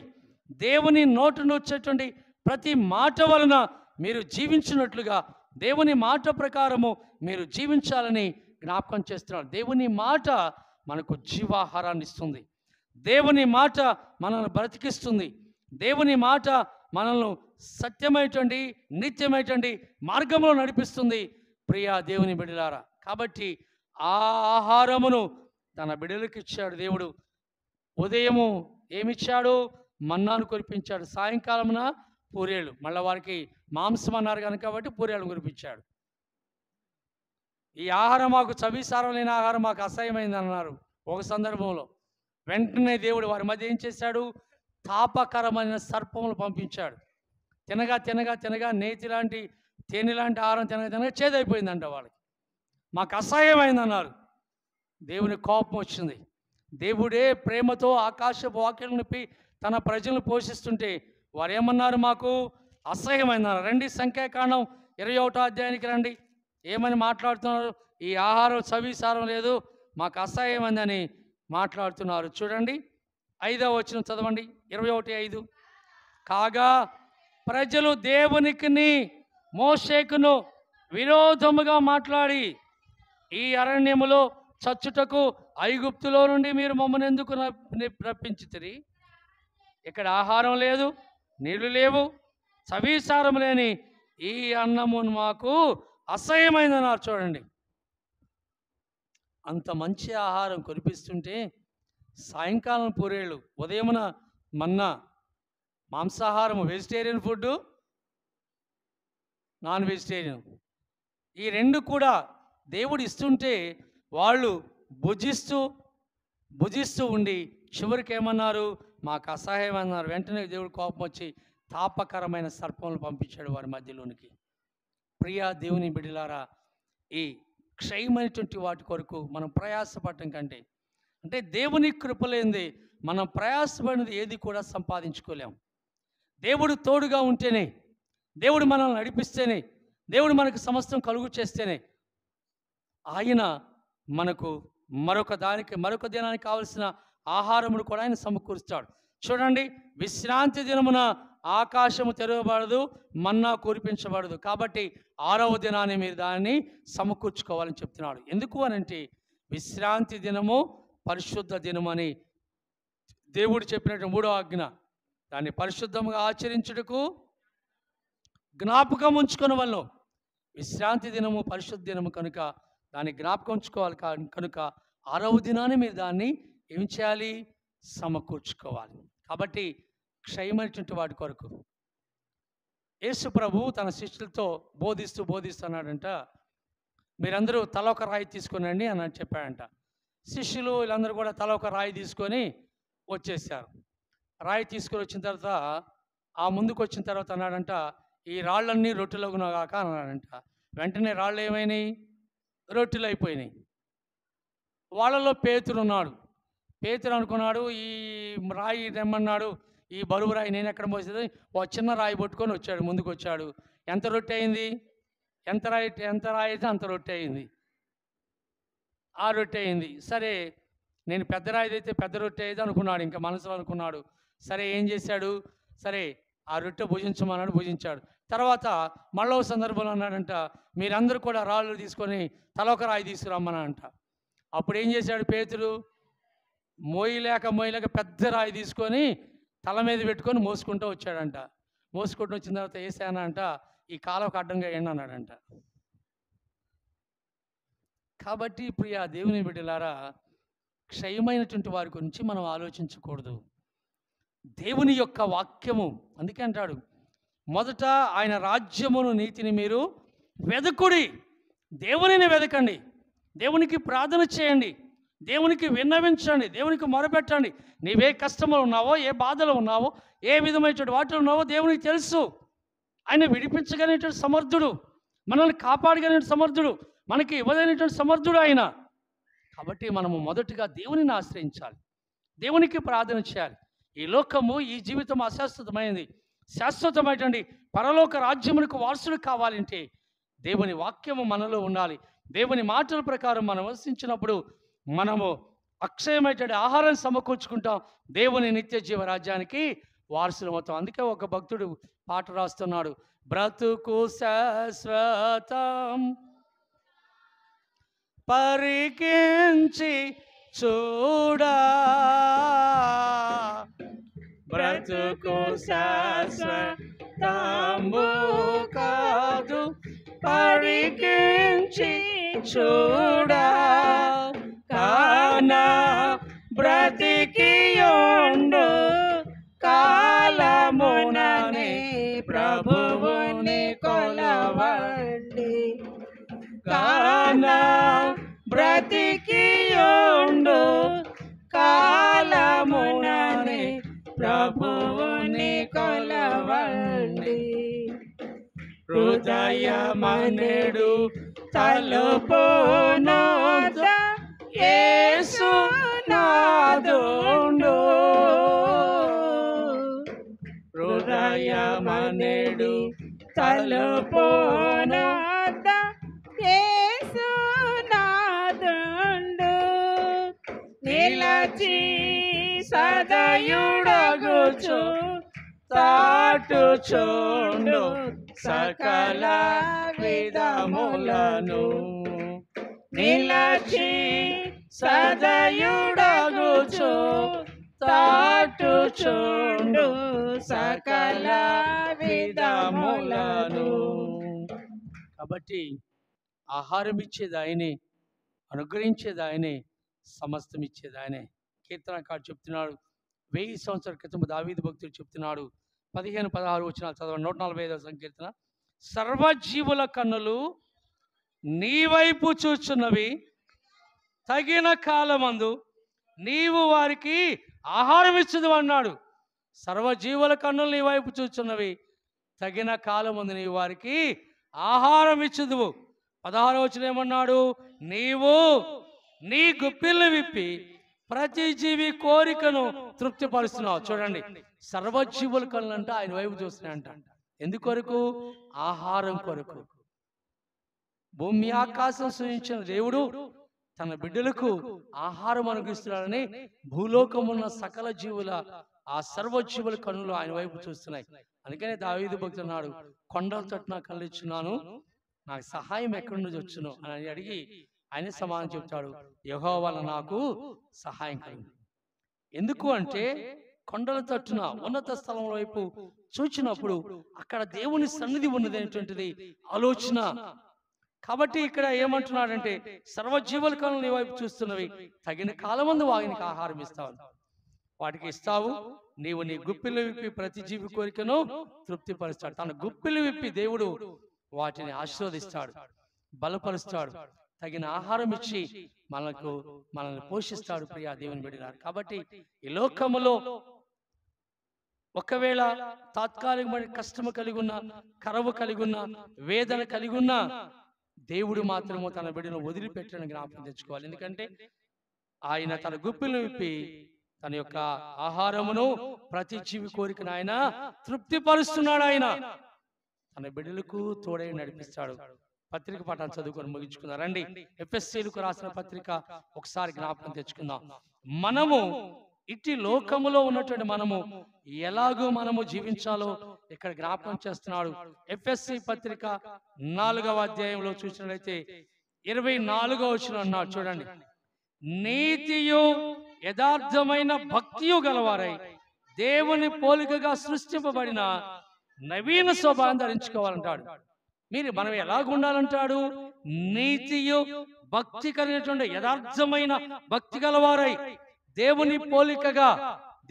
S1: దేవుని నోటి నుంచి వచ్చేటువంటి ప్రతి మాట వలన మీరు జీవించినట్లుగా దేవుని మాట ప్రకారము మీరు జీవించాలని జ్ఞాపకం చేస్తున్నాడు. దేవుని మాట మనకు జీవాహారాన్ని ఇస్తుంది. దేవుని మాట మనల్ని బ్రతికిస్తుంది. దేవుని మాట మనల్ని సత్యమైనటువంటి నిత్యమైనటువంటి మార్గంలో నడిపిస్తుంది. ప్రియా దేవుని బిడ్డలారా, కాబట్టి ఆ ఆహారమును తన బిడ్డలకు ఇచ్చాడు దేవుడు. ఉదయము ఏమిచ్చాడు? మన్నాను కురిపించాడు. సాయంకాలమున పూరేళ్ళు. మళ్ళీ వారికి మాంసం అన్నారు కనుక కాబట్టి పూరేళ్ళు కురిపించాడు. ఈ ఆహారం మాకు చవిసారం లేని ఆహారం మాకు అసహ్యమైంది అన్నారు ఒక సందర్భంలో. వెంటనే దేవుడు వారి మధ్య ఏం చేశాడు? తాపకరమైన సర్పములు పంపించాడు. తినగా తినగా తినగా నేతి లాంటి తేనె లాంటి ఆహారం తినగా తినగా చేదైపోయిందంట వాళ్ళకి. మాకు అసహ్యమైంది అన్నారు. దేవుని కోపం వచ్చింది. దేవుడే ప్రేమతో ఆకాశపు వాక్యాలను నింపి తన ప్రజలను పోషిస్తుంటే వారు ఏమన్నారు? మాకు అసహ్యమైందన్నారు. రండి, సంఖ్యాకాండం 21వ అధ్యాయానికి రండి. ఏమని మాట్లాడుతున్నారు? ఈ ఆహారం చవిసారం లేదు, మాకు అసహ్యమైందని మాట్లాడుతున్నారు. చూడండి, 5వ వచనం చదవండి. 21:5. కాగా ప్రజలు దేవునికిని మోషేకును విరోధముగా మాట్లాడి, ఈ అరణ్యములో చచ్చుటకు ఐగుప్తులో నుండి మీరు మమ్మల్ని ఎందుకు రప్పించితిరి? ఇక్కడ ఆహారం లేదు, నీళ్లు లేవు, చవిసారం లేని ఈ అన్నము మాకు అసహ్యమైందన్నారు. చూడండి, అంత మంచి ఆహారం కురిపిస్తుంటే సాయంకాలం పూరేళ్ళు, ఉదయమున మన్నా, మాంసాహారము, వెజిటేరియన్ ఫుడ్, నాన్ వెజిటేరియన్, ఈ రెండు కూడా దేవుడు ఇస్తుంటే వాళ్ళు భుజిస్తూ ఉండి చివరికి ఏమన్నారు? మాకు అసహాయం అన్నారు. వెంటనే దేవుడు కోపం వచ్చి తాపకరమైన సర్పములు పంపించాడు వారి మధ్యలోనికి. ప్రియా దేవుని బిడ్డలారా, ఈ క్షయమైనటువంటి వాటి కొరకు మనం ప్రయాసపడటం కంటే, అంటే దేవుని కృపలేంది మనం ప్రయాసపడినది ఏది కూడా సంపాదించుకోలేం. దేవుడు తోడుగా ఉంటేనే, దేవుడు మనల్ని నడిపిస్తేనే, దేవుడు మనకు సమస్తం కలుగు చేస్తేనే ఆయన మనకు మరొక దినానికి కావలసిన ఆహారమును కూడా ఆయన సమకూరుస్తాడు. చూడండి, విశ్రాంతి దినమున ఆకాశము తెరవబడదు, మన్నా కురిపించబడదు. కాబట్టి 6వ దినాన్ని మీరు దాన్ని సమకూర్చుకోవాలని చెప్తున్నాడు. ఎందుకు అనంటే విశ్రాంతి దినము పరిశుద్ధ దినము అని దేవుడు చెప్పినట్టు 3వ ఆజ్ఞ. దాన్ని పరిశుద్ధంగా ఆచరించుటకు జ్ఞాపకం ఉంచుకున్న వాళ్ళు. విశ్రాంతి దినము పరిశుద్ధ దినము కనుక దాన్ని జ్ఞాపకం ఉంచుకోవాలి. కనుక 6వ దినాన్ని మీరు దాన్ని ఏం చేయాలి? సమకూర్చుకోవాలి. కాబట్టి క్షయమైనటువంటి వాటి కొరకు యేసు ప్రభు తన శిష్యులతో బోధిస్తున్నాడంట. మీరందరూ తల ఒక రాయి తీసుకునండి అని చెప్పాడంట. శిష్యులు వీళ్ళందరూ కూడా తల ఒక రాయి తీసుకొని వచ్చేసారు. రాయి తీసుకొని వచ్చిన తర్వాత ఆ ముందుకు వచ్చిన తర్వాత అన్నాడంట, ఈ రాళ్ళన్నీ రొట్టెలగునగాక అన్నాడంట. వెంటనే రాళ్ళు ఏమైనాయి? రొట్టెలు అయిపోయినాయి. వాళ్ళలో పేతురు ఉన్నాడు. పేతురు అనుకున్నాడు, ఈ రాయి తెమ్మన్నాడు, ఈ బరువు రాయి నేను ఎక్కడ మోసేది? ఒక చిన్న రాయి పట్టుకొని వచ్చాడు, ముందుకు వచ్చాడు. ఎంత రొట్టె అయింది? ఎంత రాయి అయితే అంత రొట్టె అయింది. ఆ రొట్టె అయింది. సరే, నేను పెద్ద రాయి అయితే పెద్ద రొట్టె అయ్యేది అనుకున్నాడు, ఇంకా మనసులో అనుకున్నాడు. సరే, ఏం చేశాడు? సరే, ఆ రొట్టె భుజించమన్నాడు, భుజించాడు. తర్వాత మళ్ళీ సందర్భంలో అన్నాడంట, మీరందరూ కూడా రాళ్ళు తీసుకొని తల ఒక రాయి తీసుకురమ్మనంట. అప్పుడు ఏం చేశాడు పేతురు? మోయలేక పెద్ద రాయి తీసుకొని తల మీద పెట్టుకొని మోసుకుంటూ వచ్చాడంట. మోసుకుంటూ వచ్చిన తర్వాత వేసాన అంట, ఈ కాలువకు అడ్డంగా ఎండ అన్నాడంట. కాబట్టి ప్రియా దేవుని బిడ్డలారా, క్షయమైనటువంటి వారి గురించి మనం ఆలోచించకూడదు. దేవుని యొక్క వాక్యము అందుకే అంటాడు, మొదట ఆయన రాజ్యమును నీతిని మీరు వెదకుడి. దేవునిని వెదకండి, దేవునికి ప్రార్థన చేయండి, దేవునికి విన్నవించండి, దేవునికి మొరపెట్టండి. నీవే కష్టంలో ఉన్నావో, ఏ బాధలో ఉన్నావో, ఏ విధమైనటువంటి వాటిలో ఉన్నావో దేవునికి తెలుసు. ఆయన విడిపించగలిగినటువంటి సమర్థుడు, మనల్ని కాపాడగలిగిన సమర్థుడు, మనకి ఇవ్వలేనటువంటి సమర్థుడు ఆయన. కాబట్టి మనము మొదటిగా దేవునిని ఆశ్రయించాలి, దేవునికి ప్రార్థన చేయాలి. ఈ లోకము, ఈ జీవితం అశాశ్వతమైనది. శాశ్వతమైనటువంటి పరలోక రాజ్యములకు వారసులు కావాలంటే దేవుని వాక్యము మనలో ఉండాలి. దేవుని మాటల ప్రకారం మనం వసించినప్పుడు మనము అక్షయమైనటువంటి ఆహారం సమకూర్చుకుంటాం. దేవుని నిత్య జీవ రాజ్యానికి వారసులు అవుతాం. అందుకే ఒక భక్తుడు పాట రాస్తున్నాడు, బ్రతుకు శాశ్వతం పరికించి చూడా, బ్రతుకు శాశ్వతము కాదు పరికించి చూడా, కానా బ్రతికియుండు కాలముననే ప్రభువుని కొలవండి, కానా బ్రతికియుండు కాలముననే ప్రభువుని కొలవండి. హృదయమనెడు తలుపు నాద యేసు నాదుండు, హృదయమనెడు తలుపు నాద యేసు నాదుండు, నిలచి సదయుడగుచు తాటుచుండు సకల విధములను, నిలచి సదయుడగుచు తాటుచుండు సకల విధములను. కాబట్టి ఆహారం ఇచ్చేది ఆయనే, అనుగ్రహించేది ఆయనే, సమస్తం ఇచ్చేది ఆయనే. కీర్తనకారుడు చెప్తున్నాడు, 1000 సంవత్సరాల క్రితం దావీదు భక్తుడు చెప్తున్నాడు, 15-16 వచనాలు చదవండి. 145వ సంకీర్తన. సర్వజీవుల కన్నులు నీ వైపు చూచున్నవి, తగిన కాలమందు నీవు వారికి ఆహారం ఇచ్చుదు అన్నాడు. సర్వజీవుల కన్నులు నీ వైపు చూచున్నవి, తగిన కాలమందు నీవు వారికి ఆహారం ఇచ్చుదువు. 16వ వచనం ఏమన్నాడు? నీవు నీ గుప్పిళ్ళు విప్పి ప్రతి జీవి కోరికను తృప్తిపరుస్తున్నావు. చూడండి, సర్వజీవుల కళ్ళు అంటే ఆయన వైపు చూస్తున్నాయంట. ఎందుకొరకు? ఆహారం కొరకు. భూమి ఆకాశం సృజించిన దేవుడు తన బిడ్డలకు ఆహారం అనుగ్రహిస్తున్నాడని భూలోకమున్న సకల జీవుల ఆ సర్వజీవుల కన్నులు ఆయన వైపు చూస్తున్నాయి. అందుకనే దావీదు భక్తుడు అన్నాడు, కొండల తట్టు నా కళ్ళు ఇచ్చున్నాను, నాకు సహాయం ఎక్కడి నుంచి వచ్చును అని అడిగి ఆయన సమాధానం చెప్తాడు, యెహోవా వలన నాకు సహాయం కలిగింది. ఎందుకు అంటే కొండల తట్టున ఉన్నత స్థలం వైపు చూచినప్పుడు అక్కడ దేవుని సన్నిధి ఉన్నది అనేటువంటిది ఆలోచన. కాబట్టి ఇక్కడ ఏమంటున్నాడంటే సర్వజీవుల కన్నులు నీ వైపు చూస్తున్నవి, తగిన కాలమందు వానికి ఆహారం ఇస్తావు, వాటికి ఇస్తావు. నీవు నీ గుప్పిలు విప్పి ప్రతి జీవి కోరికను తృప్తిపరుస్తాడు. తన గుప్పిలు విప్పి దేవుడు వాటిని ఆశీర్వదిస్తాడు, బలపరుస్తాడు, తగిన ఆహారం ఇచ్చి మనల్ని పోషిస్తాడు. ప్రియా దేవుని బిడ్డలారా, కాబట్టి ఈ లోకములో ఒకవేళ తాత్కాలికమైన కష్టము కలిగి ఉన్న, కరవు కలిగి ఉన్న, వేదన కలిగి ఉన్న, దేవుడు మాత్రము తన బిడ్డను వదిలిపెట్టని జ్ఞాపకం తెచ్చుకోవాలి. ఎందుకంటే ఆయన తన గుప్పిలను విప్పి తన యొక్క ఆహారమును ప్రతి జీవి కోరికను ఆయన తృప్తిపరుస్తున్నాడు. ఆయన తన బిడ్డలకు తోడై నడిపిస్తాడు. పత్రిక పాఠాన్ని చదువుకొని ముగించుకుందాం రండి. ఎఫెసీయులకు రాసిన పత్రిక ఒకసారి జ్ఞాపకం తెచ్చుకుందాం. మనము ఇట్టి లోకములో ఉన్నటువంటి మనము ఎలాగో మనము జీవించాలో ఇక్కడ జ్ఞాపకం చేస్తున్నాడు. ఎఫెసీ పత్రిక 4వ అధ్యాయంలో చూసినట్లయితే 24వ వచనం అన్నాడు. చూడండి, నీతియు యథార్థమైన భక్తియు గలవారై దేవుని పోలికగా సృష్టింపబడిన నవీన స్వభావం ధరించుకోవాలంటాడు. మనం ఎలాగుండాలంటాడు? నీతియు భక్తి కలిగినటువంటి యథార్థమైన భక్తి గలవారై దేవుని పోలికగా,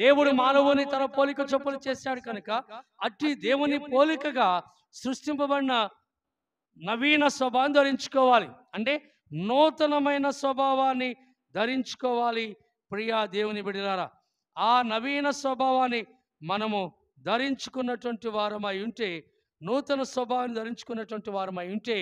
S1: దేవుడు మానవుని తన పోలిక చొప్పున చేశాడు కనుక అట్టి దేవుని పోలికగా సృష్టింపబడిన నవీన స్వభావం ధరించుకోవాలి. అంటే నూతనమైన స్వభావాన్ని ధరించుకోవాలి. ప్రియా దేవుని బిడ్డలారా, ఆ నవీన స్వభావాన్ని మనము ధరించుకున్నటువంటి వారమై ఉంటే, నూతన స్వభావాన్ని ధరించుకున్నటువంటి వారమై ఉంటే,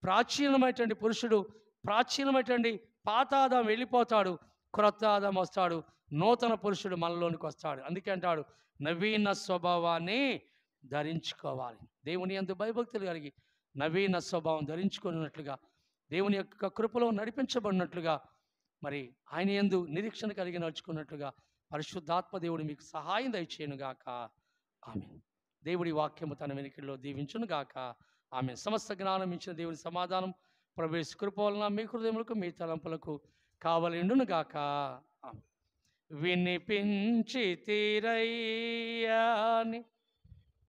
S1: ప్రాచీనమైనటువంటి పురుషుడు, ప్రాచీనమైనటువంటి పాతాదం వెళ్ళిపోతాడు. క్రొత్త ఆదాం వస్తాడు, నూతన పురుషుడు మనలోనికి వస్తాడు. అందుకే అంటాడు నవీన స్వభావాన్ని ధరించుకోవాలి. దేవుని యందు భయభక్తులు కలిగి నవీన స్వభావం ధరించుకున్నట్లుగా, దేవుని యొక్క కృపలో నడిపించబడినట్లుగా, మరి ఆయన యందు నిరీక్షణ కలిగి నడుచుకున్నట్లుగా పరిశుద్ధాత్మ దేవుడు మీకు సహాయం దయచేయనుగాక. ఆమె దేవుడి వాక్యము తన వెనుకల్లో దీవించునుగాక. ఆమె సమస్త జ్ఞానం ఇచ్చిన దేవుని సమాధానం ప్రవేశ కృపవలన మీ హృదయములకు మీ తలంపులకు కావలిండునుగాక. వినిపించి తీరయ్యాని